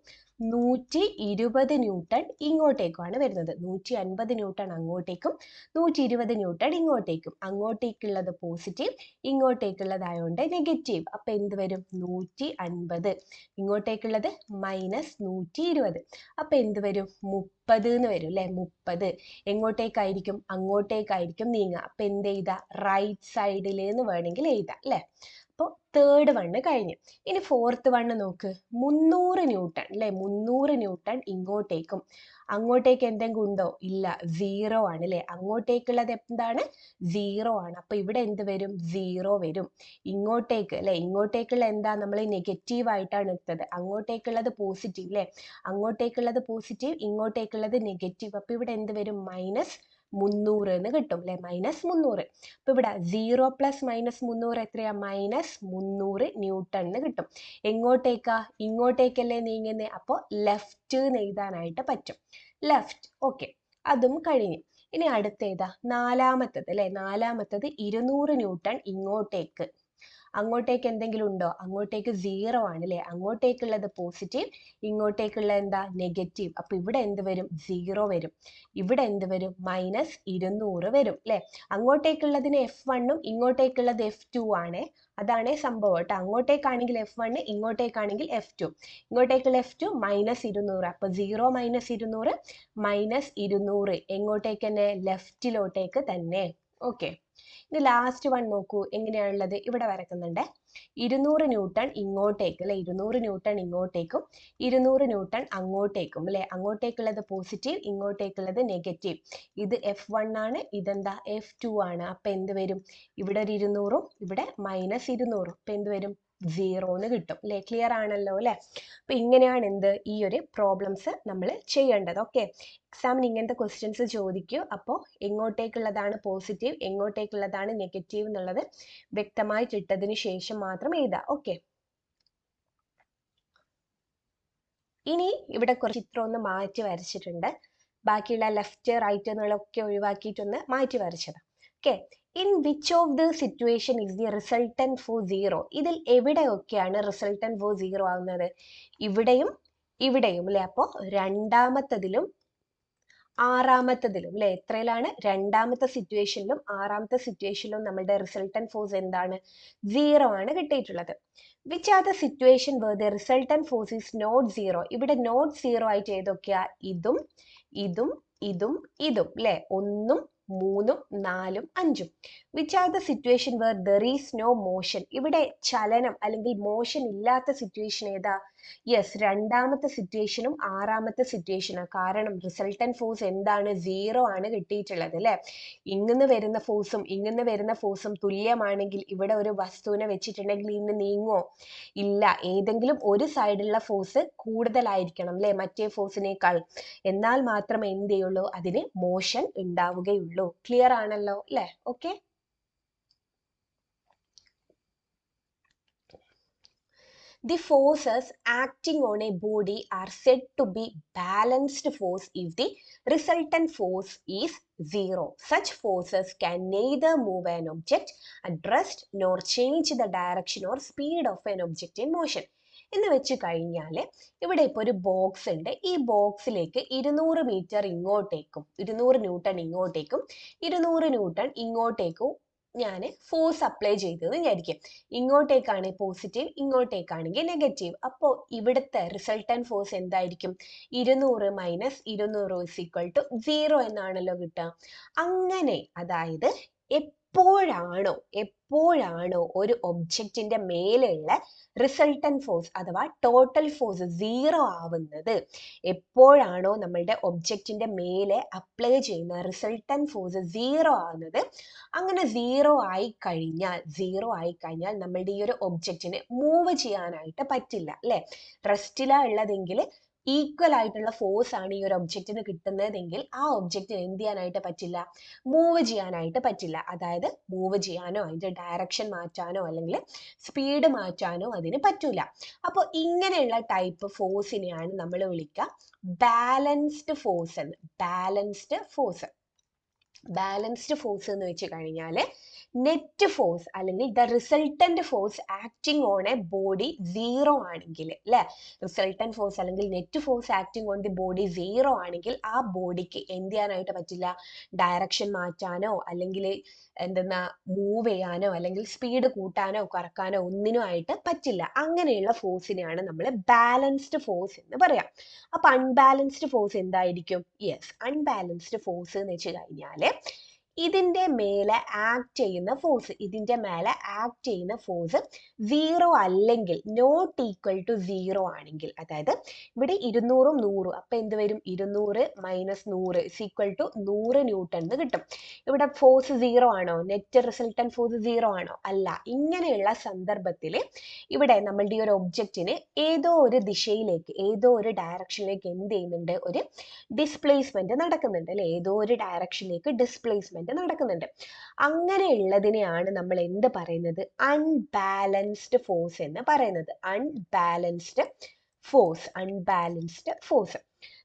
120 ന്യൂട്ടൺ ഇങ്ങോട്ടേക്കുമാണ് വരുന്നത്. 150 ന്യൂട്ടൺ അങ്ങോട്ടേക്കും 120 ന്യൂട്ടൺ ഇങ്ങോട്ടേക്കും. അങ്ങോട്ടേക്കുള്ളത് പോസിറ്റീവ് ഇങ്ങോട്ടേക്കുള്ളതായോണ്ട് നെഗറ്റീവ്. അപ്പൊ എന്ത് വരും, 150. ഇങ്ങോട്ടേക്കുള്ളത് -120. അപ്പൊ എന്ത് വരും, 30 എന്ന് വരും അല്ലെ. 30 എങ്ങോട്ടേക്കായിരിക്കും, അങ്ങോട്ടേക്കായിരിക്കും നീങ്ങുക. അപ്പൊ എന്ത് എഴുതാ, റൈറ്റ് സൈഡിൽ എന്ന് വേണമെങ്കിൽ എഴുതാം അല്ലെ. അപ്പോൾ തേർഡ് വണ്ണ് കഴിഞ്ഞു. ഇനി ഫോർത്ത് വണ്ണ് നോക്ക്. 300 ന്യൂട്ടൺ അല്ലെ, 300 ന്യൂട്ടൺ ഇങ്ങോട്ടേക്കും. അങ്ങോട്ടേക്ക് എന്തെങ്കിലും ഉണ്ടോ, ഇല്ല, 0 ആണ് അല്ലെ. അങ്ങോട്ടേക്കുള്ളത് എന്താണ്, 0 ആണ്. അപ്പൊ ഇവിടെ എന്ത് വരും, 0 വരും. ഇങ്ങോട്ടേക്ക് അല്ലെ, ഇങ്ങോട്ടേക്കുള്ള എന്താ, നമ്മൾ നെഗറ്റീവ് ആയിട്ടാണ് എടുത്തത്. അങ്ങോട്ടേക്കുള്ളത് പോസിറ്റീവ് അല്ലെ, അങ്ങോട്ടേക്കുള്ളത് പോസിറ്റീവ് ഇങ്ങോട്ടേക്കുള്ളത് നെഗറ്റീവ്. അപ്പൊ ഇവിടെ എന്ത് വരും, -300 എന്ന് കിട്ടും അല്ലെ, -300. അപ്പൊ ഇവിടെ 0 പ്ലസ് -300 എത്രയാ, -300 ന്യൂട്ടൺ എന്ന് കിട്ടും. എങ്ങോട്ടേക്കാ, ഇങ്ങോട്ടേക്കല്ലേ നീങ്ങുന്നേ. അപ്പോൾ ലെഫ്റ്റ് എന്ന് എഴുതാനായിട്ട് പറ്റും. ലെഫ്റ്റ്, ഓക്കെ, അതും കഴിഞ്ഞു. ഇനി അടുത്തേതാ, നാലാമത്തത് അല്ലെ. നാലാമത്തത് 200 ന്യൂട്ടൺ ഇങ്ങോട്ടേക്ക്. അങ്ങോട്ടേക്ക് എന്തെങ്കിലും ഉണ്ടോ, അങ്ങോട്ടേക്ക് 0 ആണ് അല്ലെ. അങ്ങോട്ടേക്കുള്ളത് പോസിറ്റീവ് ഇങ്ങോട്ടേക്കുള്ള എന്താ, നെഗറ്റീവ്. അപ്പൊ ഇവിടെ എന്ത് വരും, 0 വരും. ഇവിടെ എന്ത് വരും, -200 വരും അല്ലെ. അങ്ങോട്ടേക്കുള്ളതിന് F1ഉം ഇങ്ങോട്ടേക്കുള്ളത് F2 ആണ്. അതാണ് സംഭവം കേട്ടോ. അങ്ങോട്ടേക്കാണെങ്കിൽ F1, ഇങ്ങോട്ടേക്കാണെങ്കിൽ F2. ഇങ്ങോട്ടേക്കുള്ള F2 -200. അപ്പൊ 0 -200 -200 എങ്ങോട്ടേക്ക് തന്നെ, ലെഫ്റ്റിലോട്ടേക്ക് തന്നെ. ഓക്കെ, ഇനി ലാസ്റ്റ് വൺ നോക്കൂ. എങ്ങനെയാണുള്ളത്, ഇവിടെ വരക്കുന്നുണ്ട്. 200 ന്യൂട്ടൺ ഇങ്ങോട്ടേക്ക് അല്ലെ, 200 ന്യൂട്ടൺ ഇങ്ങോട്ടേക്കും 200 ന്യൂട്ടൺ അങ്ങോട്ടേക്കും അല്ലെ. അങ്ങോട്ടേക്കുള്ളത് പോസിറ്റീവ് ഇങ്ങോട്ടേക്കുള്ളത് നെഗറ്റീവ്. ഇത് F1 ആണ്, ഇതെന്താ, F2 ആണ്. അപ്പൊ എന്ത് വരും, ഇവിടെ ഒരു 200ഉം ഇവിടെ -200. അപ്പൊ എന്ത് വരും, 0 എന്ന് കിട്ടും അല്ലേ? ക്ലിയർ ആണല്ലോ അല്ലേ? അപ്പൊ ഇങ്ങനെയാണ് എന്ത് ഈ ഒരു പ്രോബ്ലംസ് നമ്മൾ ചെയ്യേണ്ടത്. ഓക്കെ, എക്സാമിന് ഇങ്ങനത്തെ ക്വസ്റ്റ്യൻസ് ചോദിക്കൂ. അപ്പോൾ എങ്ങോട്ടേക്കുള്ളതാണ് പോസിറ്റീവ്, എങ്ങോട്ടേക്കുള്ളതാണ് നെഗറ്റീവ് എന്നുള്ളത് വ്യക്തമായിട്ട് ഇട്ടതിന് ശേഷം മാത്രം എഴുതാം. ഓക്കെ, ഇനി ഇവിടെ കുറച്ച് ചിത്രം ഒന്ന് മാറ്റി വരച്ചിട്ടുണ്ട്. ബാക്കിയുള്ള ലെഫ്റ്റ് റൈറ്റ് എന്നുള്ളതൊക്കെ ഒഴിവാക്കിയിട്ടൊന്ന് മാറ്റി വരച്ചത്. Okay, in which of the situation is the resultant force 0? ഇതിൽ എവിടെയൊക്കെയാണ് റിസൾട്ടന്റ് ഫോർ 0 ആവുന്നത്? ഇവിടെയും ഇവിടെയും അല്ലെ? അപ്പോൾ രണ്ടാമത്തതിലും ആറാമത്തതിലും അല്ലെ? എത്രയിലാണ്? രണ്ടാമത്തെ സിറ്റുവേഷനിലും ആറാമത്തെ സിറ്റുവേഷനിലും നമ്മുടെ റിസൾട്ടന്റ് ഫോഴ്സ് എന്താണ്? 0 ആണ് കിട്ടിയിട്ടുള്ളത്. Which are the situation where the resultant force is not 0? ഇവിടെ നോട്ട് 0 ആയിട്ട് ഏതൊക്കെയാ? ഇതും ഇതും ഇതും ഇതും അല്ലെ? 1 3 4 5. Which are the situation where there is no motion? ഇവിടെ ചലനം അല്ലെങ്കിൽ മോഷൻ ഇല്ലാത്ത സിറ്റുവേഷൻ ഏതാ? യെസ്, രണ്ടാമത്തെ സിറ്റുവേഷനും ആറാമത്തെ സിറ്റുവേഷനും. കാരണം റിസൾട്ടന്റ് ഫോഴ്സ് എന്താണ്? 0 ആണ് കിട്ടിയിട്ടുള്ളത് അല്ലെ? ഇങ്ങനെ വരുന്ന ഫോഴ്സും തുല്യമാണെങ്കിൽ ഇവിടെ ഒരു വസ്തുവിനെ വെച്ചിട്ടുണ്ടെങ്കിൽ ഇന്ന് നീങ്ങോ? ഇല്ല. ഏതെങ്കിലും ഒരു സൈഡിലുള്ള ഫോഴ്സ് കൂടുതലായിരിക്കണം അല്ലെ മറ്റേ ഫോഴ്സിനേക്കാൾ. എന്നാൽ മാത്രമേ എന്ത് ചെയ്യുള്ളൂ? അതിന് മോഷൻ ഉണ്ടാവുകയുള്ളൂ. ക്ലിയർ ആണല്ലോ അല്ലെ? Okay, the forces acting on a body are said to be balanced force if the resultant force is 0. Such forces can neither move an object at rest nor change the direction or speed of an object in motion. എന്ന് വെച്ച് കഴിഞ്ഞാൽ ഇവിടെ ഇപ്പോൾ ഒരു box ഉണ്ട്. ഈ ബോക്സിലേക്ക് 200 metre ഇങ്ങോട്ടേക്കും 200 newton ഇങ്ങോട്ടേക്കും 200 newton ഇങ്ങോട്ടേക്കും ഞാൻ ഫോഴ്സ് അപ്ലൈ ചെയ്തത് വിചാരിക്കും. ഇങ്ങോട്ടേക്കാണെങ്കിൽ പോസിറ്റീവ്, ഇങ്ങോട്ടേക്കാണെങ്കിൽ നെഗറ്റീവ്. അപ്പോൾ ഇവിടുത്തെ റിസൾട്ടന്റ് ഫോഴ്സ് എന്തായിരിക്കും? 200 മൈനസ് 200 = 0 എന്നാണല്ലോ കിട്ടുക. അങ്ങനെ അതായത് എപ്പോഴാണോ ഒരു ഒബ്ജക്റ്റിന്റെ മേലെയുള്ള റിസൾട്ടന്റ് ഫോഴ്സ് അഥവാ ടോട്ടൽ ഫോഴ്സ് 0 ആവുന്നത്, എപ്പോഴാണോ നമ്മളുടെ ഒബ്ജക്റ്റിന്റെ മേലെ അപ്ലൈ ചെയ്യുന്ന റിസൾട്ടന്റ് ഫോഴ്സ് 0 ആവുന്നത്, അങ്ങനെ 0 ആയി കഴിഞ്ഞാൽ നമ്മളുടെ ഈ ഒരു ഒബ്ജക്റ്റിന് മൂവ് ചെയ്യാനായിട്ട് പറ്റില്ല അല്ലെ? റെസ്റ്റിലാ ഉള്ളതെങ്കിൽ ഈക്വൽ ആയിട്ടുള്ള ഫോഴ്സ് ആണ് ഈ ഒരു ഒബ്ജക്റ്റിന് കിട്ടുന്നതെങ്കിൽ ആ ഒബ്ജക്റ്റിന് എന്ത് ചെയ്യാനായിട്ട് പറ്റില്ല? മൂവ് ചെയ്യാനായിട്ട് പറ്റില്ല. അതായത് മൂവ് ചെയ്യാനോ അതിന്റെ ഡയറക്ഷൻ മാറ്റാനോ അല്ലെങ്കിൽ സ്പീഡ് മാറ്റാനോ അതിന് പറ്റൂല. അപ്പോൾ ഇങ്ങനെയുള്ള ടൈപ്പ് ഫോഴ്സിനെയാണ് നമ്മൾ വിളിക്കുക ബാലൻസ്ഡ് ഫോഴ്സ് എന്ന്. ബാലൻസ്ഡ് ഫോഴ്സ് എന്ന് വെച്ച് കഴിഞ്ഞാൽ നെറ്റ് ഫോഴ്സ് അല്ലെങ്കിൽ the resultant force acting on A body 0 ആണെങ്കിൽ അല്ലെ? റിസൾട്ടന്റ് ഫോഴ്സ് അല്ലെങ്കിൽ net force acting on the body 0 ആണെങ്കിൽ ആ ബോഡിക്ക് എന്ത് ചെയ്യാനായിട്ട് പറ്റില്ല? ഡയറക്ഷൻ മാറ്റാനോ അല്ലെങ്കിൽ എന്തെന്നാ മൂവ് ചെയ്യാനോ അല്ലെങ്കിൽ സ്പീഡ് കൂട്ടാനോ കുറക്കാനോ ഒന്നിനും ആയിട്ട് പറ്റില്ല. അങ്ങനെയുള്ള ഫോഴ്സിനെയാണ് നമ്മൾ ബാലൻസ്ഡ് ഫോഴ്സ് എന്ന് പറയാം. അപ്പൊ അൺബാലൻസ്ഡ് ഫോഴ്സ് എന്തായിരിക്കും? യെസ്, അൺബാലൻസ്ഡ് ഫോഴ്സ് എന്ന് വെച്ച് കഴിഞ്ഞാൽ ഇതിന്റെ മേലെ ആക്ട് ചെയ്യുന്ന ഫോഴ്സ് 0 അല്ലെങ്കിൽ നോട്ട് ഈക്വൽ ടു 0 ആണെങ്കിൽ, അതായത് ഇവിടെ 200ഉം 100, അപ്പൊ എന്ത് വരും? 200 മൈനസ് 100 = 100 ന്യൂട്ടൺ എന്ന് കിട്ടും. ഇവിടെ ഫോഴ്സ് 0 ആണോ? നെറ്റ് റിസൾട്ടന്റ് ഫോഴ്സ് 0 ആണോ? അല്ല. ഇങ്ങനെയുള്ള സന്ദർഭത്തിൽ ഇവിടെ നമ്മളുടെ ഈ ഒരു ഒബ്ജക്റ്റിന് ഏതോ ഒരു ദിശയിലേക്ക്, ഏതോ ഒരു ഡയറക്ഷനിലേക്ക് എന്ത് ചെയ്യുന്നുണ്ട്? ഒരു ഡിസ്പ്ലേസ്മെന്റ് നടക്കുന്നുണ്ട് അല്ലെ? ഏതോ ഒരു ഡയറക്ഷനിലേക്ക് ഡിസ്പ്ലേസ്മെന്റ് നടക്കുന്നുണ്ട്. അങ്ങനെയുള്ളതിനെയാണ് നമ്മൾ എന്ത് പറയുന്നത്? അൺബാലൻസ്ഡ് ഫോഴ്സ് എന്ന് പറയുന്നത്. Unbalanced force.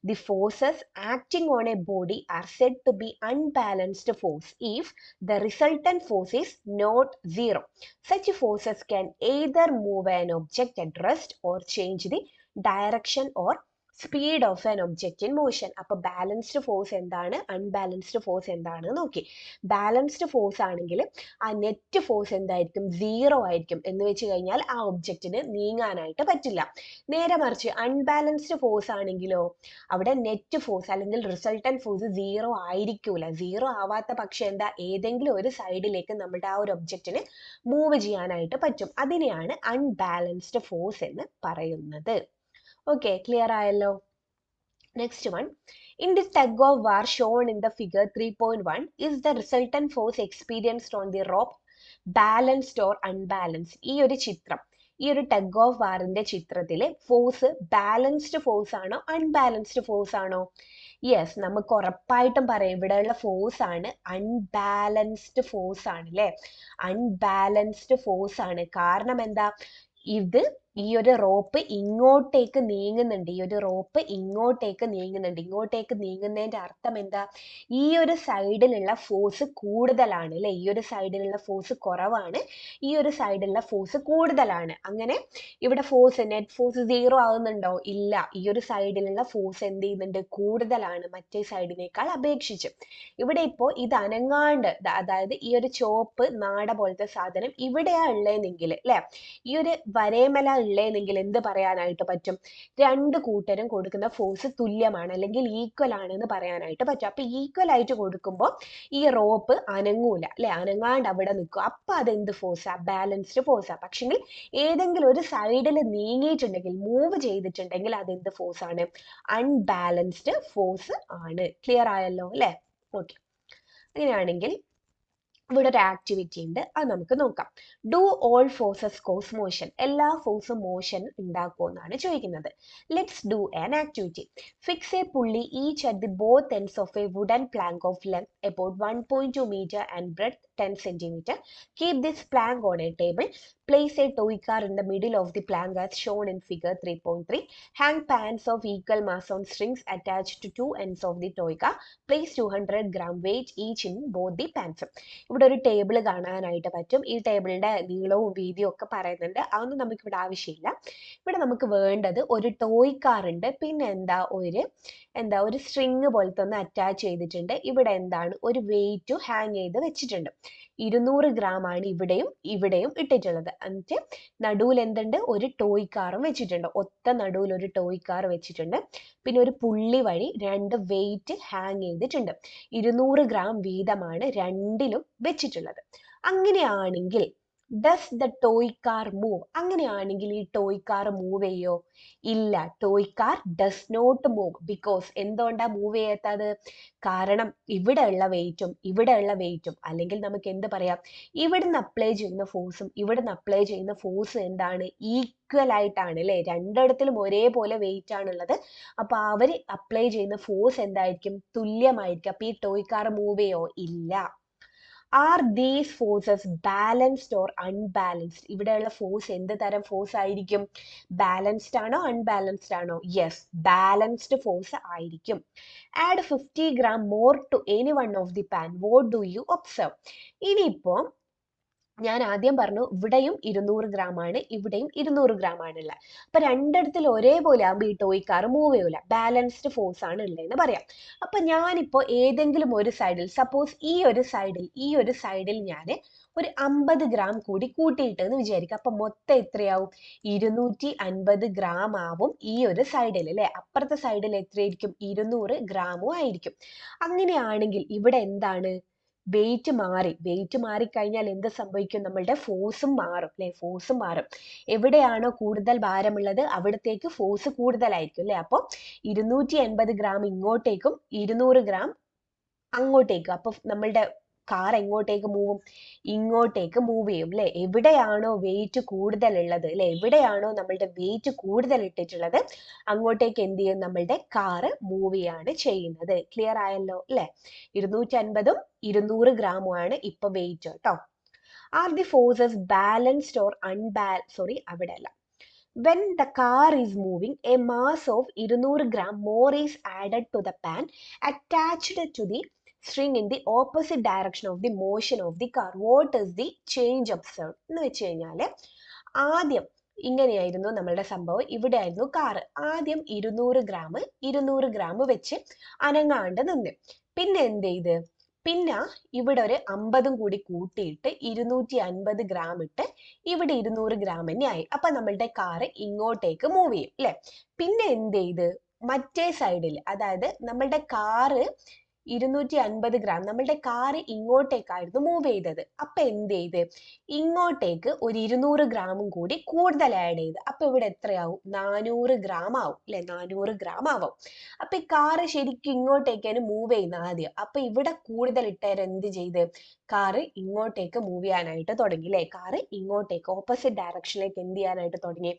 The forces acting on a body are said to be unbalanced force if the resultant force is not 0. Such forces can either move an object at rest or change the direction or speed of an object in motion. അപ്പൊ balanced force എന്താണ്, unbalanced force എന്താണ് നോക്കി. Balanced force ആണെങ്കിൽ ആ net force എന്തായിരിക്കും? 0 ആയിരിക്കും. എന്ന് വെച്ച് കഴിഞ്ഞാൽ ആ ഒബ്ജക്റ്റിന് നീങ്ങാനായിട്ട് പറ്റില്ല. നേരെ മറിച്ച് അൺബാലൻസ്ഡ് ഫോഴ്സ് ആണെങ്കിലോ അവിടെ നെറ്റ് ഫോഴ്സ് അല്ലെങ്കിൽ റിസൾട്ടന്റ് ഫോഴ്സ് 0 ആയിരിക്കൂല. 0 ആവാത്ത പക്ഷെ എന്താ? ഏതെങ്കിലും ഒരു സൈഡിലേക്ക് നമ്മുടെ ആ ഒരു ഒബ്ജക്റ്റിന് മൂവ് ചെയ്യാനായിട്ട് പറ്റും. അതിനെയാണ് അൺബാലൻസ്ഡ് ഫോഴ്സ് എന്ന് പറയുന്നത്. Okay, clear ആയല്ലോ? Next one. In the tug of war shown in the figure 3.1, is the resultant force experienced on the rope balanced or unbalanced? ഈ ഒരു ചിത്രം ഈ ഒരു ടഗ് ഓഫ് വാറിന്റെ ചിത്രത്തിലെ ഫോഴ്സ് ബാലൻസ്ഡ് ഫോഴ്സ് ആണോ അൺബാലൻസ്ഡ് ഫോഴ്സ് ആണോ? Yes, നമുക്ക് ഉറപ്പായിട്ടും പറയാം ഇവിടെയുള്ള ഫോഴ്സ് ആണ് അൺബാലൻസ്ഡ് ഫോഴ്സ് ആണ് അല്ലേ? അൺബാലൻസ്ഡ് ഫോഴ്സ് ആണ്. കാരണം എന്താ? ഇത് ഈ ഒരു റോപ്പ് ഇങ്ങോട്ടേക്ക് നീങ്ങുന്നുണ്ട്. ഈ ഒരു റോപ്പ് ഇങ്ങോട്ടേക്ക് നീങ്ങുന്നുണ്ട്. ഇങ്ങോട്ടേക്ക് നീങ്ങുന്നതിന്റെ അർത്ഥം എന്താ? ഈ ഒരു സൈഡിലുള്ള ഫോഴ്സ് കൂടുതലാണ് അല്ലെ? ഈ ഒരു സൈഡിലുള്ള ഫോഴ്സ് കുറവാണ്, ഈ ഒരു സൈഡിലുള്ള ഫോഴ്സ് കൂടുതലാണ്. അങ്ങനെ ഇവിടെ ഫോഴ്സ് നെറ്റ് ഫോഴ്സ് 0 ആവുന്നുണ്ടോ? ഇല്ല. ഈ ഒരു സൈഡിലുള്ള ഫോഴ്സ് എന്ത് ചെയ്യുന്നുണ്ട്? കൂടുതലാണ് മറ്റേ സൈഡിനേക്കാൾ അപേക്ഷിച്ച്. ഇവിടെ ഇപ്പോൾ ഇത് അനങ്ങാണ്ട്, അതായത് ഈ ഒരു ചോപ്പ് നാട പോലത്തെ സാധനം ഇവിടെയാ ഉള്ളതെങ്കിൽ അല്ലെ, ഈ ഒരു വരേമല ഉള്ളതെങ്കിൽ എന്ത് പറയാനായിട്ട് പറ്റും? രണ്ട് കൂട്ടരും കൊടുക്കുന്ന ഫോഴ്സ് തുല്യമാണ് അല്ലെങ്കിൽ ഈക്വൽ ആണെന്ന് പറയാനായിട്ട് പറ്റും. അപ്പൊ ഈക്വൽ ആയിട്ട് കൊടുക്കുമ്പോൾ ഈ റോപ്പ് അനങ്ങൂല അല്ലെ, അനങ്ങാണ്ട് അവിടെ നിൽക്കും. അപ്പൊ അതെന്ത് ഫോഴ്സാ? ബാലൻസ്ഡ് ഫോഴ്സാ. പക്ഷെങ്കിൽ ഏതെങ്കിലും ഒരു സൈഡിൽ നീങ്ങിയിട്ടുണ്ടെങ്കിൽ, മൂവ് ചെയ്തിട്ടുണ്ടെങ്കിൽ അതെന്ത് ഫോഴ്സ് ആണ്? അൺബാലൻസ്ഡ് ഫോഴ്സ് ആണ്. ക്ലിയർ ആയല്ലോ അല്ലെ? ഓക്കെ, അങ്ങനെയാണെങ്കിൽ ഇവിടെ ഒരു ആക്ടിവിറ്റി ഉണ്ട്, അത് നമുക്ക് നോക്കാം. Do all forces cause motion? എല്ലാ ഫോഴ്സും മോഷൻ ഉണ്ടാക്കുമെന്നാണ് ചോദിക്കുന്നത്. Let's do an activity. Fix a pulley each at the both ends of a wooden plank of length about 1.2 meter and breadth 10 centimeter. Keep this plank on a table. Place a toy car in the middle of the plank as shown in figure 3.3. Hang pans of equal mass on strings attached to two ends of the toy car. Place 200 gram weight each in both the pans. ഇവിടെ ഒരു table കാണാനായിട്ട് പറ്റും. ഈ ടേബിളിന്റെ നീളവും വീതിയും ഒക്കെ പറയുന്നുണ്ട്, അതൊന്നും നമുക്ക് ഇവിടെ ആവശ്യമില്ല. ഇവിടെ നമുക്ക് വേണ്ടത് ഒരു ടോയ് കാർ ഉണ്ട്, പിന്നെ ഒരു സ്ട്രിങ് പോലത്തെ ഒന്ന് അറ്റാച്ച് ചെയ്തിട്ടുണ്ട്. ഇവിടെ എന്താണ്? ഒരു വെയിറ്റ് ഹാങ് ചെയ്ത് വെച്ചിട്ടുണ്ട്. 200 gram ആണ് ഇവിടെയും ഇവിടെയും ഇട്ടിട്ടുള്ളത്. എന്നിട്ട് നടുവിൽ എന്തുണ്ട്? ഒരു ടോയ് കാറും വെച്ചിട്ടുണ്ട്. ഒത്ത നടുവിൽ ഒരു ടോയ് കാർ വെച്ചിട്ടുണ്ട്. പിന്നെ ഒരു പുള്ളി വഴി രണ്ട് വെയിറ്റ് ഹാങ് ചെയ്തിട്ടുണ്ട്. 200 gram വീതമാണ് രണ്ടിലും വെച്ചിട്ടുള്ളത്. അങ്ങനെയാണെങ്കിൽ does the toy car move? അങ്ങനെയാണെങ്കിൽ ഈ ടോയ് കാർ മൂവ് ചെയ്യോ? ഇല്ല, toy car does not move. Because എന്തുകൊണ്ടാ മൂവ് ചെയ്യാത്തത്? കാരണം ഇവിടെയുള്ള വെയിറ്റും അല്ലെങ്കിൽ നമുക്ക് എന്ത് പറയാം, ഇവിടുന്ന് അപ്ലൈ ചെയ്യുന്ന ഫോഴ്സും ഇവിടുന്ന് അപ്ലൈ ചെയ്യുന്ന ഫോഴ്സും എന്താണ്? ഈക്വൽ ആയിട്ടാണ് അല്ലെ? രണ്ടിടത്തിലും ഒരേപോലെ വെയിറ്റ് ആണുള്ളത്. അപ്പൊ അവർ അപ്ലൈ ചെയ്യുന്ന ഫോഴ്സ് എന്തായിരിക്കും? തുല്യമായിരിക്കും. അപ്പൊ ഈ ടോയ് കാർ മൂവ് ചെയ്യോ? ഇല്ല. Are these forces balanced or unbalanced? ഇവിടെയുള്ള ഫോഴ്സ് എന്ത് തരം ഫോഴ്സ് ആയിരിക്കും? ബാലൻസ്ഡ് ആണോ അൺബാലൻസ്ഡ് ആണോ? യെസ്, ബാലൻസ്ഡ് ഫോഴ്സ് ആയിരിക്കും. Add 50 gram more to any one of the pan. What do you observe? ഇനിയിപ്പോ ഞാൻ ആദ്യം പറഞ്ഞു ഇവിടെയും 200 gram ആണ്, ഇവിടെയും 200 gram ആണുള്ളത്. അപ്പൊ രണ്ടിടത്തിൽ ഒരേപോലെ ആകുമ്പോൾ ഈ ടോയ് കാർ മൂവ് ചെയ്യൂല, ബാലൻസ്ഡ് ഫോഴ്സ് ആണ് ഉള്ളതെന്ന് പറയാം. അപ്പൊ ഞാനിപ്പോ ഏതെങ്കിലും ഒരു സൈഡിൽ, സപ്പോസ് ഈ ഒരു സൈഡിൽ ഞാൻ ഒരു 50 gram കൂടി കൂട്ടിയിട്ട് എന്ന് വിചാരിക്കുക. അപ്പൊ മൊത്തം എത്രയാവും? 250 gram ആവും ഈ ഒരു സൈഡിൽ അല്ലെ. അപ്പുറത്തെ സൈഡിൽ എത്രയായിരിക്കും? 200 gram ആയിരിക്കും. അങ്ങനെയാണെങ്കിൽ ഇവിടെ എന്താണ്? വെയിറ്റ് മാറിക്കഴിഞ്ഞാൽ എന്ത് സംഭവിക്കും? നമ്മളുടെ ഫോഴ്സും മാറും അല്ലെ? ഫോഴ്സും മാറും. എവിടെയാണോ കൂടുതൽ ഭാരമുള്ളത് അവിടത്തേക്ക് ഫോഴ്സ് കൂടുതലായിരിക്കും അല്ലെ? അപ്പോൾ 280 gram ഇങ്ങോട്ടേക്കും 200 gram അങ്ങോട്ടേക്കും. അപ്പൊ നമ്മളുടെ കാർ എങ്ങോട്ടേക്ക് മൂവും? ഇങ്ങോട്ടേക്ക് മൂവ് ചെയ്യും അല്ലെ? എവിടെയാണോ വെയിറ്റ് കൂടുതൽ ഉള്ളത് അല്ലെ, എവിടെയാണോ നമ്മളുടെ വെയിറ്റ് കൂടുതൽ ഇട്ടിട്ടുള്ളത് അങ്ങോട്ടേക്ക് എന്ത് ചെയ്യും? നമ്മളുടെ കാറ് മൂവ് ചെയ്യാണ് ചെയ്യുന്നത്. ക്ലിയർ ആയല്ലോ അല്ലെ? 250ഉം 200 gram ആണ് ഇപ്പൊ വെയിറ്റ് കേട്ടോ. Are the forces balanced or അവിടെ അല്ല. When the car is moving, a mass of 200 gram more is added to the pan attached to the string in the opposite direction of the motion of the car. What is the change observed? എന്ന് വെച്ച് കഴിഞ്ഞാൽ ആദ്യം ഇങ്ങനെയായിരുന്നു നമ്മളുടെ സംഭവം. ഇവിടെ ആയിരുന്നു car. ആദ്യം 200 gram വെച്ച് അനങ്ങാണ്ട് നിന്ന്, പിന്നെ എന്ത് ചെയ്ത്? പിന്നെ ഇവിടെ ഒരു 50 കൂടി കൂട്ടിയിട്ട് 250 gram ഇട്ട് ഇവിടെ 200 gram തന്നെ ആയി. അപ്പൊ നമ്മളുടെ കാറ് ഇങ്ങോട്ടേക്ക് മൂവ് ചെയ്യും അല്ലെ? പിന്നെ എന്ത് ചെയ്ത്? മറ്റേ സൈഡിൽ, അതായത് നമ്മളുടെ കാറ് 250 ഗ്രാം നമ്മളുടെ കാറ് ഇങ്ങോട്ടേക്കായിരുന്നു മൂവ് ചെയ്തത്. അപ്പൊ എന്ത് ചെയ്ത് ഇങ്ങോട്ടേക്ക് ഒരു 200 ഗ്രാമും കൂടി കൂടുതൽ ആഡ് ചെയ്ത്. അപ്പൊ ഇവിടെ എത്രയാവും? 400 ഗ്രാം ആവും അല്ലെ? 400 ഗ്രാം ആവും. അപ്പൊ ഈ കാറ് ശരിക്കും ഇങ്ങോട്ടേക്കാണ് മൂവ് ചെയ്യുന്നത് ആദ്യം. അപ്പൊ ഇവിടെ കൂടുതൽ ഇട്ടേര് എന്ത് ചെയ്ത് കാറ് ഇങ്ങോട്ടേക്ക് മൂവ് ചെയ്യാനായിട്ട് തുടങ്ങി അല്ലെ? കാറ് ഇങ്ങോട്ടേക്ക് ഓപ്പോസിറ്റ് ഡയറക്ഷനിലേക്ക് എന്ത് ചെയ്യാനായിട്ട് തുടങ്ങി?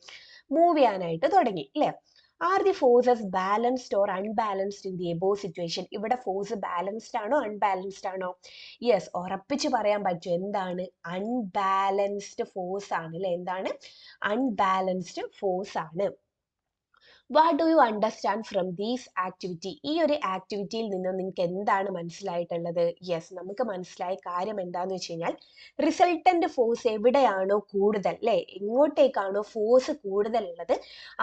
മൂവ് ചെയ്യാനായിട്ട് തുടങ്ങി അല്ലെ? Are the forces balanced or unbalanced in the above situation? ഇവിടെ ഫോഴ്സ് ബാലൻസ്ഡ് ആണോ അൺബാലൻസ്ഡ് ആണോ? യെസ്, ഉറപ്പിച്ച് പറയാൻ പറ്റും. എന്താണ്? അൺബാലൻസ്ഡ് ഫോഴ്സ് ആണ് അല്ലെ? എന്താണ്? അൺബാലൻസ്ഡ് ഫോഴ്സ് ആണ്. What do you understand from these activity? ഈ ഒരു ആക്ടിവിറ്റിയിൽ നിന്ന് നിങ്ങൾക്ക് എന്താണ് മനസ്സിലായിട്ടുള്ളത്? യെസ്, നമുക്ക് മനസ്സിലായ കാര്യം എന്താന്ന് വെച്ച് കഴിഞ്ഞാൽ റിസൾട്ടന്റ് ഫോഴ്സ് എവിടെയാണോ കൂടുതൽ അല്ലെ, എങ്ങോട്ടേക്കാണോ ഫോഴ്സ് കൂടുതൽ ഉള്ളത്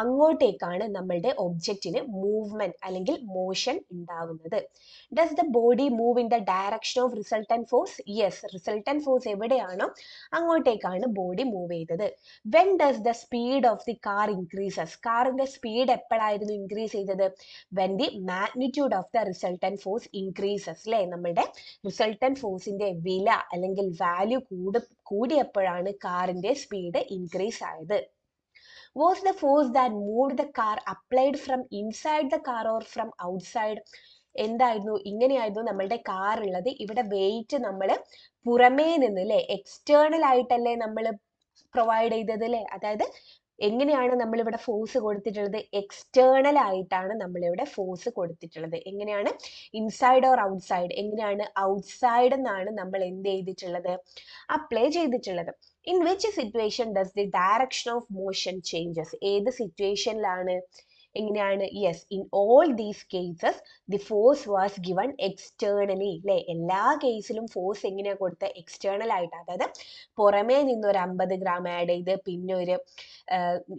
അങ്ങോട്ടേക്കാണ് നമ്മളുടെ ഒബ്ജക്റ്റിന് മൂവ്മെന്റ് അല്ലെങ്കിൽ മോഷൻ ഉണ്ടാവുന്നത്. Does the body move in the direction of resultant force? Yes, resultant force എവിടെയാണോ അങ്ങോട്ടേക്കാണ് ബോഡി മൂവ് ചെയ്തത്. When does the speed of the car increases? കാറിന്റെ സ്പീഡ് എപ്പോഴായിരുന്നു ഇൻക്രീസ് ചെയ്തത്? When the magnitude of the resultant force increases അല്ലെ? നമ്മുടെ resultant ഫോഴ്സിന്റെ വില അല്ലെങ്കിൽ value കൂടിയപ്പോഴാണ് കാറിന്റെ സ്പീഡ് ഇൻക്രീസ് ആയത്. Was the force that moved the car applied from inside the car or from outside? എന്തായിരുന്നു? ഇങ്ങനെയായിരുന്നു നമ്മളുടെ കാർ ഉള്ളത്. ഇവിടെ വെയിറ്റ് നമ്മൾ പുറമേ നിന്ന് അല്ലെ, എക്സ്റ്റേണൽ ആയിട്ടല്ലേ നമ്മൾ പ്രൊവൈഡ് ചെയ്തത് അല്ലെ? അതായത് എങ്ങനെയാണ് നമ്മളിവിടെ ഫോഴ്സ് കൊടുത്തിട്ടുള്ളത്? എക്സ്റ്റേണൽ ആയിട്ടാണ് നമ്മളിവിടെ ഫോഴ്സ് കൊടുത്തിട്ടുള്ളത്. എങ്ങനെയാണ്? Inside or outside? എങ്ങനെയാണ്? ഔട്ട്സൈഡ് എന്നാണ് നമ്മൾ എന്ത് ചെയ്തിട്ടുള്ളത്? അപ്ലൈ ചെയ്തിട്ടുള്ളത്. In which situation does the direction of motion changes? ഏത് സിറ്റുവേഷനിലാണ്? എങ്ങനെയാണ്? Yes, in all these cases the force was given externally അല്ലെ? എല്ലാ കേസിലും ഫോഴ്സ് എങ്ങനെയാ കൊടുത്തത്? എക്സ്റ്റേണൽ ആയിട്ട്. അതായത് പുറമേ നിന്ന് ഒരു 50 ഗ്രാം ആഡ് ചെയ്ത് പിന്നെ ഒരു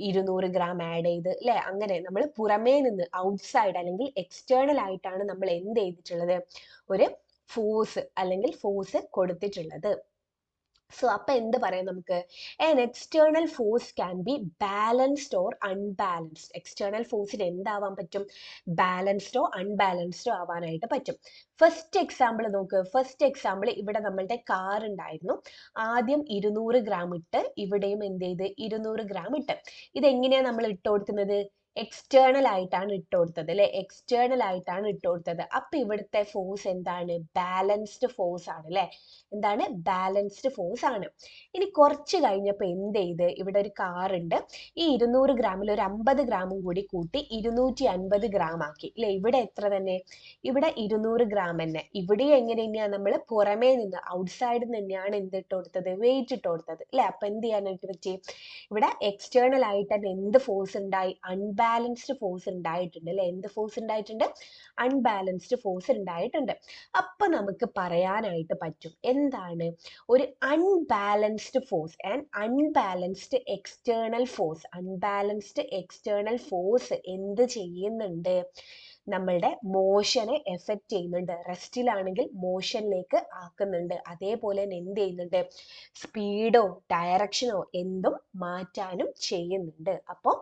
200 ഗ്രാം ആഡ് ചെയ്ത് അല്ലെ? അങ്ങനെ നമ്മൾ പുറമേ നിന്ന് ഔട്ട്സൈഡ് അല്ലെങ്കിൽ എക്സ്റ്റേണൽ ആയിട്ടാണ് നമ്മൾ എന്ത് ചെയ്തിട്ടുള്ളത്? ഒരു ഫോഴ്സ് അല്ലെങ്കിൽ ഫോഴ്സ് കൊടുത്തിട്ടുള്ളത്. സോ അപ്പൊ എന്ത് പറയാം നമുക്ക്? an external force can be balanced or unbalanced. External ഫോഴ്സിന് എന്താവാൻ പറ്റും? ബാലൻസ്ഡോ അൺബാലൻസ്ഡോ ആവാനായിട്ട് പറ്റും. ഫസ്റ്റ് എക്സാമ്പിൾ നോക്ക്. ഫസ്റ്റ് എക്സാമ്പിൾ ഇവിടെ നമ്മളുടെ കാർ ഉണ്ടായിരുന്നു. ആദ്യം 200 ഗ്രാം ഇട്ട് ഇവിടെയും എന്ത് ചെയ്ത് 200 ഗ്രാം ഇട്ട്. ഇതെങ്ങനെയാണ് നമ്മൾ ഇട്ട് കൊടുക്കുന്നത്? എക്സ്റ്റേണൽ ആയിട്ടാണ് ഇട്ട് കൊടുത്തത് അല്ലെ? എക്സ്റ്റേണൽ ആയിട്ടാണ് ഇട്ട് കൊടുത്തത്. അപ്പൊ ഇവിടുത്തെ ഫോഴ്സ് എന്താണ്? ബാലൻസ്ഡ് ഫോഴ്സ് ആണ് അല്ലെ? എന്താണ്? ബാലൻസ്ഡ് ഫോഴ്സ് ആണ്. ഇനി കുറച്ച് കഴിഞ്ഞപ്പോൾ എന്ത് ചെയ്ത് ഇവിടെ ഒരു കാർ ഉണ്ട്. ഈ 200 ഗ്രാമിൽ ഒരു 50 ഗ്രാമും കൂടി കൂട്ടി 250 ഗ്രാം ആക്കി അല്ലെ? ഇവിടെ എത്ര തന്നെ? ഇവിടെ 200 ഗ്രാം തന്നെ. ഇവിടെ എങ്ങനെ തന്നെയാ? നമ്മൾ പുറമേ നിന്ന് ഔട്ട്സൈഡിൽ നിന്ന് തന്നെയാണ് എന്ത് ഇട്ട് കൊടുത്തത്? വെയിറ്റ് ഇട്ട് കൊടുത്തത് അല്ലെ? അപ്പൊ എന്ത് ചെയ്യാനായിട്ട് പറ്റി? ഇവിടെ എക്സ്റ്റേണൽ ആയിട്ട് തന്നെ എന്ത് ഫോഴ്സ് ഉണ്ടായി? അൺബാലൻസ്ഡ് ഫോഴ്സ് ഉണ്ടായിട്ടുണ്ട് അല്ലെ? എന്ത് ഫോഴ്സ് ഉണ്ടായിട്ടുണ്ട്? അൺബാലൻസ്ഡ് ഫോഴ്സ് ഉണ്ടായിട്ടുണ്ട്. അപ്പൊ നമുക്ക് പറയാനായിട്ട് പറ്റും എന്താണ്? ഒരു unbalanced force and unbalanced external force. Unbalanced external force എന്ത് ചെയ്യുന്നുണ്ട്? നമ്മളുടെ മോഷനെ എഫക്റ്റ് ചെയ്യുന്നുണ്ട്. റെസ്റ്റിലാണെങ്കിൽ മോഷനിലേക്ക് ആക്കുന്നുണ്ട്. അതേപോലെ തന്നെ എന്ത് ചെയ്യുന്നുണ്ട്? സ്പീഡോ ഡയറക്ഷനോ എന്തും മാറ്റാനും ചെയ്യുന്നുണ്ട്. അപ്പോൾ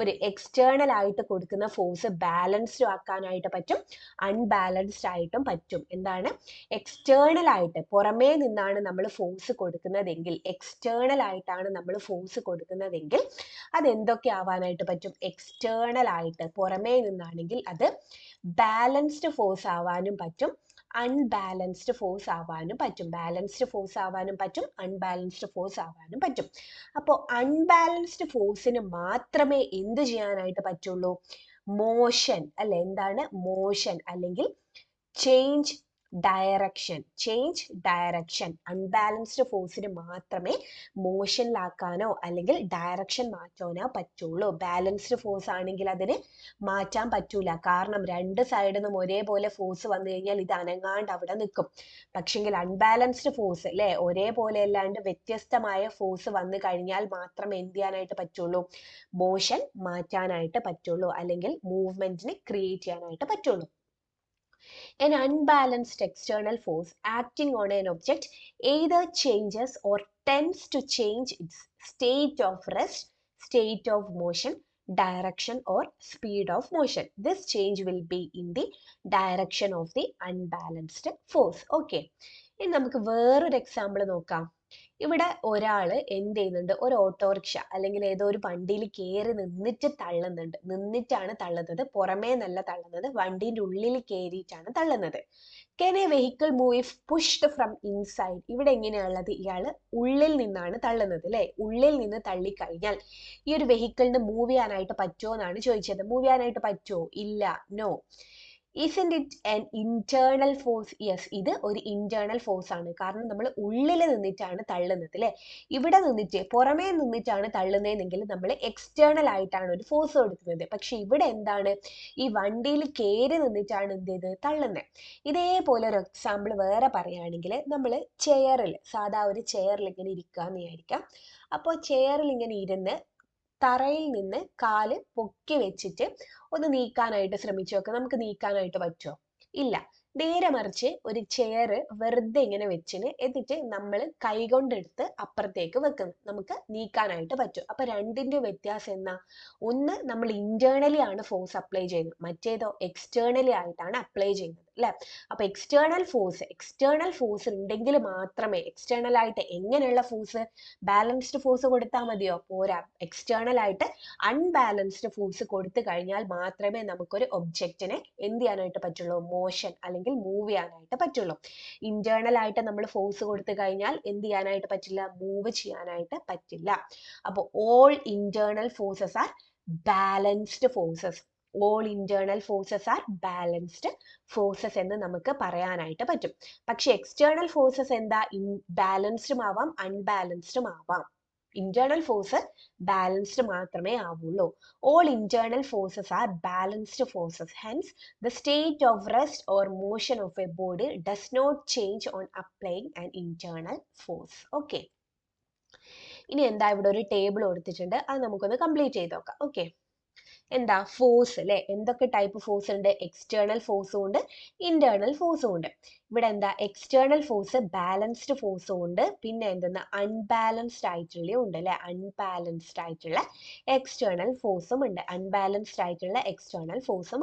ഒരു എക്സ്റ്റേണൽ ആയിട്ട് കൊടുക്കുന്ന ഫോഴ്സ് ബാലൻസ്ഡ് ആക്കാനായിട്ട് പറ്റും, അൺബാലൻസ്ഡ് ആയിട്ടും പറ്റും. എന്താണ്? എക്സ്റ്റേണൽ ആയിട്ട് പുറമേ നിന്നാണ് നമ്മൾ ഫോഴ്സ് കൊടുക്കുന്നതെങ്കിൽ, എക്സ്റ്റേണൽ ആയിട്ടാണ് നമ്മൾ ഫോഴ്സ് കൊടുക്കുന്നതെങ്കിൽ അത് എന്തൊക്കെ ആവാനായിട്ട് പറ്റും? എക്സ്റ്റേണൽ ആയിട്ട് പുറമേ നിന്നാണെങ്കിൽ അത് ബാലൻസ്ഡ് ഫോഴ്സ് ആവാനും പറ്റും, അൺബാലൻസ്ഡ് ഫോഴ്സ് ആവാനും പറ്റും. ബാലൻസ്ഡ് ഫോഴ്സ് ആവാനും പറ്റും, അൺബാലൻസ്ഡ് ഫോഴ്സ് ആവാനും പറ്റും. അപ്പോൾ അൺബാലൻസ്ഡ് ഫോഴ്സിന് മാത്രമേ എന്ത് ചെയ്യാനായിട്ട് പറ്റുള്ളൂ? മോഷൻ അല്ലെ? എന്താണ്? മോഷൻ അല്ലെങ്കിൽ change direction. Change direction. Unbalanced ഫോഴ്സിന് മാത്രമേ മോഷനിലാക്കാനോ അല്ലെങ്കിൽ ഡയറക്ഷൻ മാറ്റാനോ പറ്റുള്ളൂ. ബാലൻസ്ഡ് ഫോഴ്സ് ആണെങ്കിൽ അതിന് മാറ്റാൻ പറ്റൂല. കാരണം രണ്ട് സൈഡിൽ നിന്നും ഒരേപോലെ ഫോഴ്സ് വന്നു കഴിഞ്ഞാൽ ഇത് അനങ്ങാണ്ട് അവിടെ നിൽക്കും. പക്ഷെങ്കിൽ അൺബാലൻസ്ഡ് ഫോഴ്സ് അല്ലെ? ഒരേപോലെ അല്ലാണ്ട് വ്യത്യസ്തമായ ഫോഴ്സ് വന്നു കഴിഞ്ഞാൽ മാത്രമേ എന്ത് ചെയ്യാനായിട്ട് പറ്റുള്ളൂ? മോഷൻ മാറ്റാനായിട്ട് പറ്റുള്ളൂ അല്ലെങ്കിൽ മൂവ്മെന്റിന് ക്രിയേറ്റ് ചെയ്യാനായിട്ട് പറ്റുള്ളൂ. An unbalanced external force acting on an object either changes or tends to change its state of rest, state of motion, direction or speed of motion. This change will be in the direction of the unbalanced force. Okay. ഇനി നമുക്ക് വേറൊരു example നോക്കാം. ഇവിടെ ഒരാള് എന്ത് ചെയ്യുന്നുണ്ട്, ഒരു autorickshaw അല്ലെങ്കിൽ ഏതോ ഒരു വണ്ടിയിൽ കയറി നിന്നിട്ടാണ് തള്ളുന്നത്, പുറമേ നല്ല തള്ളുന്നത്, വണ്ടീൻ്റെ ഉള്ളിൽ കയറിയിട്ടാണ് തള്ളുന്നത്. Can a vehicle move if pushed from inside? ഇവിടെ എങ്ങനെയാണുള്ളത്, ഇയാള് ഉള്ളിൽ നിന്നാണ് തള്ളുന്നത് അല്ലെ, ഉള്ളിൽ നിന്ന് തള്ളിക്കഴിഞ്ഞാൽ ഈ ഒരു വെഹിക്കിളിന് മൂവ് ചെയ്യാനായിട്ട് പറ്റുമോ എന്നാണ് ചോദിച്ചത്. മൂവ് ചെയ്യാനായിട്ട് പറ്റുമോ? ഇല്ല, no. Isn't it an internal force? Yes, ഇത് ഒരു ഇന്റേണൽ ഫോഴ്സ് ആണ്. കാരണം നമ്മൾ ഉള്ളിൽ നിന്നിട്ടാണ് തള്ളുന്നത് അല്ലെ. ഇവിടെ നിന്നിട്ട് പുറമേ നിന്നിട്ടാണ് തള്ളുന്നതെങ്കിൽ നമ്മൾ എക്സ്റ്റേണൽ ആയിട്ടാണ് ഒരു ഫോഴ്സ് കൊടുക്കുന്നത്. പക്ഷെ ഇവിടെ എന്താണ്, ഈ വണ്ടിയിൽ കയറി നിന്നിട്ടാണ് എന്ത് ചെയ്ത് തള്ളുന്നത്. ഇതേപോലെ ഒരു എക്സാമ്പിൾ വേറെ പറയുകയാണെങ്കിൽ, നമ്മൾ ചെയറിൽ, സാധാ ഒരു ചെയറിൽ ഇങ്ങനെ ഇരിക്കാന്ന് വിചാരിക്കാം. അപ്പോൾ ചെയറിൽ ഇങ്ങനെ ഇരുന്ന് തറയിൽ നിന്ന് കാല് പൊക്കി വെച്ചിട്ട് ഒന്ന് നീക്കാനായിട്ട് ശ്രമിച്ചു നോക്കാം. നമുക്ക് നീക്കാനായിട്ട് പറ്റുമോ? ഇല്ല. നേരെ മറിച്ച് ഒരു ചെയർ വെറുതെ ഇങ്ങനെ വെച്ചിന് എന്നിട്ട് നമ്മൾ കൈകൊണ്ടെടുത്ത് അപ്പുറത്തേക്ക് വെക്കുന്നു, നമുക്ക് നീക്കാനായിട്ട് പറ്റും. അപ്പൊ രണ്ടിന്റെ വ്യത്യാസം എന്നാ, ഒന്ന് നമ്മൾ ഇന്റേണലി ആണ് ഫോഴ്സ് അപ്ലൈ ചെയ്യുന്നത്, മറ്റേതോ എക്സ്റ്റേണലി ആയിട്ടാണ് അപ്ലൈ ചെയ്യുന്നത് അല്ലെ. അപ്പൊ എക്സ്റ്റേണൽ ഫോഴ്സ് ഉണ്ടെങ്കിൽ മാത്രമേ, എക്സ്റ്റേണൽ ആയിട്ട് എങ്ങനെയുള്ള ഫോഴ്സ്, ബാലൻസ്ഡ് ഫോഴ്സ് കൊടുത്താൽ മതിയോ? പോരാ. എക്സ്റ്റേണൽ ആയിട്ട് അൺബാലൻസ്ഡ് ഫോഴ്സ് കൊടുത്തു കഴിഞ്ഞാൽ മാത്രമേ നമുക്കൊരു ഒബ്ജക്റ്റിനെ എന്ത് ചെയ്യാനായിട്ട് പറ്റുള്ളൂ, മോഷൻ അല്ലെങ്കിൽ മൂവ് ചെയ്യാനായിട്ട് പറ്റുള്ളൂ. ഇന്റേണൽ ആയിട്ട് നമ്മൾ ഫോഴ്സ് കൊടുത്തു കഴിഞ്ഞാൽ എന്ത് ചെയ്യാനായിട്ട് പറ്റില്ല, മൂവ് ചെയ്യാനായിട്ട് പറ്റില്ല. അപ്പോൾ all internal forces are balanced forces. All internal forces are balanced forces എന്ന് നമുക്ക് പറയാനായിട്ട് പറ്റും. പക്ഷെ എക്സ്റ്റേണൽ ഫോഴ്സസ് എന്താ, ബാലൻസ്ഡും ആവാം അൺബാലൻസ്ഡും ആവാം. ഇന്റേണൽ ഫോഴ്സ് ബാലൻസ്ഡ് മാത്രമേ ആവുള്ളൂ. All internal forces are balanced forces. Hence, the state of rest or motion of a body does not change on applying an internal force. Okay. ഇനി എന്താ, ഇവിടെ ഒരു ടേബിൾ കൊടുത്തിട്ടുണ്ട്, അത് നമുക്കൊന്ന് കംപ്ലീറ്റ് ചെയ്ത് നോക്കാം. ഓക്കെ. എന്താ, ഫോഴ്സ് അല്ലെ. എന്തൊക്കെ ടൈപ്പ് ഫോഴ്സ് ഉണ്ട്? എക്സ്റ്റേണൽ ഫോഴ്സും ഉണ്ട്, ഇന്റേണൽ ഫോഴ്സും ഉണ്ട്. ഇവിടെ എന്താ, എക്സ്റ്റേണൽ ഫോഴ്സ് ബാലൻസ്ഡ് ഫോഴ്സും ഉണ്ട്, പിന്നെ എന്തെന്നാ അൺബാലൻസ്ഡ് ആയിട്ടുള്ള ഉണ്ട് അല്ലെ. അൺബാലൻസ്ഡ് ആയിട്ടുള്ള എക്സ്റ്റേണൽ ഫോഴ്സും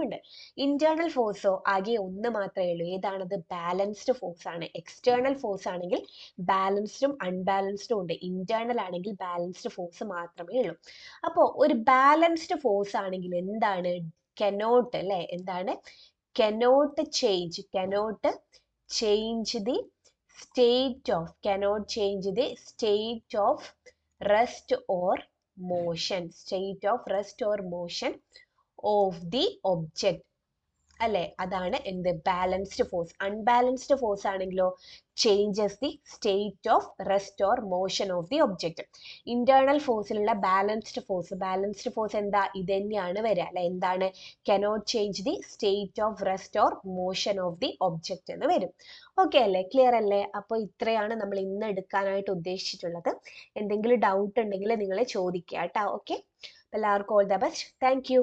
ഉണ്ട്, ഇന്റേണൽ ഫോഴ്സോ ആകെ ഒന്ന് മാത്രമേ ഉള്ളൂ. ഏതാണത്? ബാലൻസ്ഡ് ഫോഴ്സ് ആണ്. എക്സ്റ്റേണൽ ഫോഴ്സ് ആണെങ്കിൽ ബാലൻസ്ഡും അൺബാലൻസ്ഡും ഉണ്ട്, ഇന്റേണൽ ആണെങ്കിൽ ബാലൻസ്ഡ് ഫോഴ്സ് മാത്രമേ ഉള്ളൂ. അപ്പോൾ ഒരു ബാലൻസ്ഡ് ഫോഴ്സ് ആണെങ്കിൽ എന്താണ്, കനോട്ട് അല്ലെ, എന്താണ്, cannot change the state of rest or motion of the object അല്ലെ. അതാണ് എന്ത്, ബാലൻസ്ഡ് ഫോഴ്സ്. അൺബാലൻസ്ഡ് ഫോഴ്സ് ആണെങ്കിലോ changes the state of rest or motion of the object. Internal ഫോഴ്സിലുള്ള ബാലൻസ്ഡ് ഫോഴ്സ് എന്താ, ഇത് തന്നെയാണ് വരിക അല്ലെ. എന്താണ്, cannot change the state of rest or motion of the object എന്ന് വരും. ഓക്കെ അല്ലേ, ക്ലിയർ അല്ലേ? അപ്പോൾ ഇത്രയാണ് നമ്മൾ ഇന്ന് എടുക്കാനായിട്ട് ഉദ്ദേശിച്ചിട്ടുള്ളത്. എന്തെങ്കിലും ഡൗട്ട് ഉണ്ടെങ്കിൽ നിങ്ങൾ ചോദിക്കുക കേട്ടോ. ഓക്കെ, എല്ലാവർക്കും all the best. Thank you.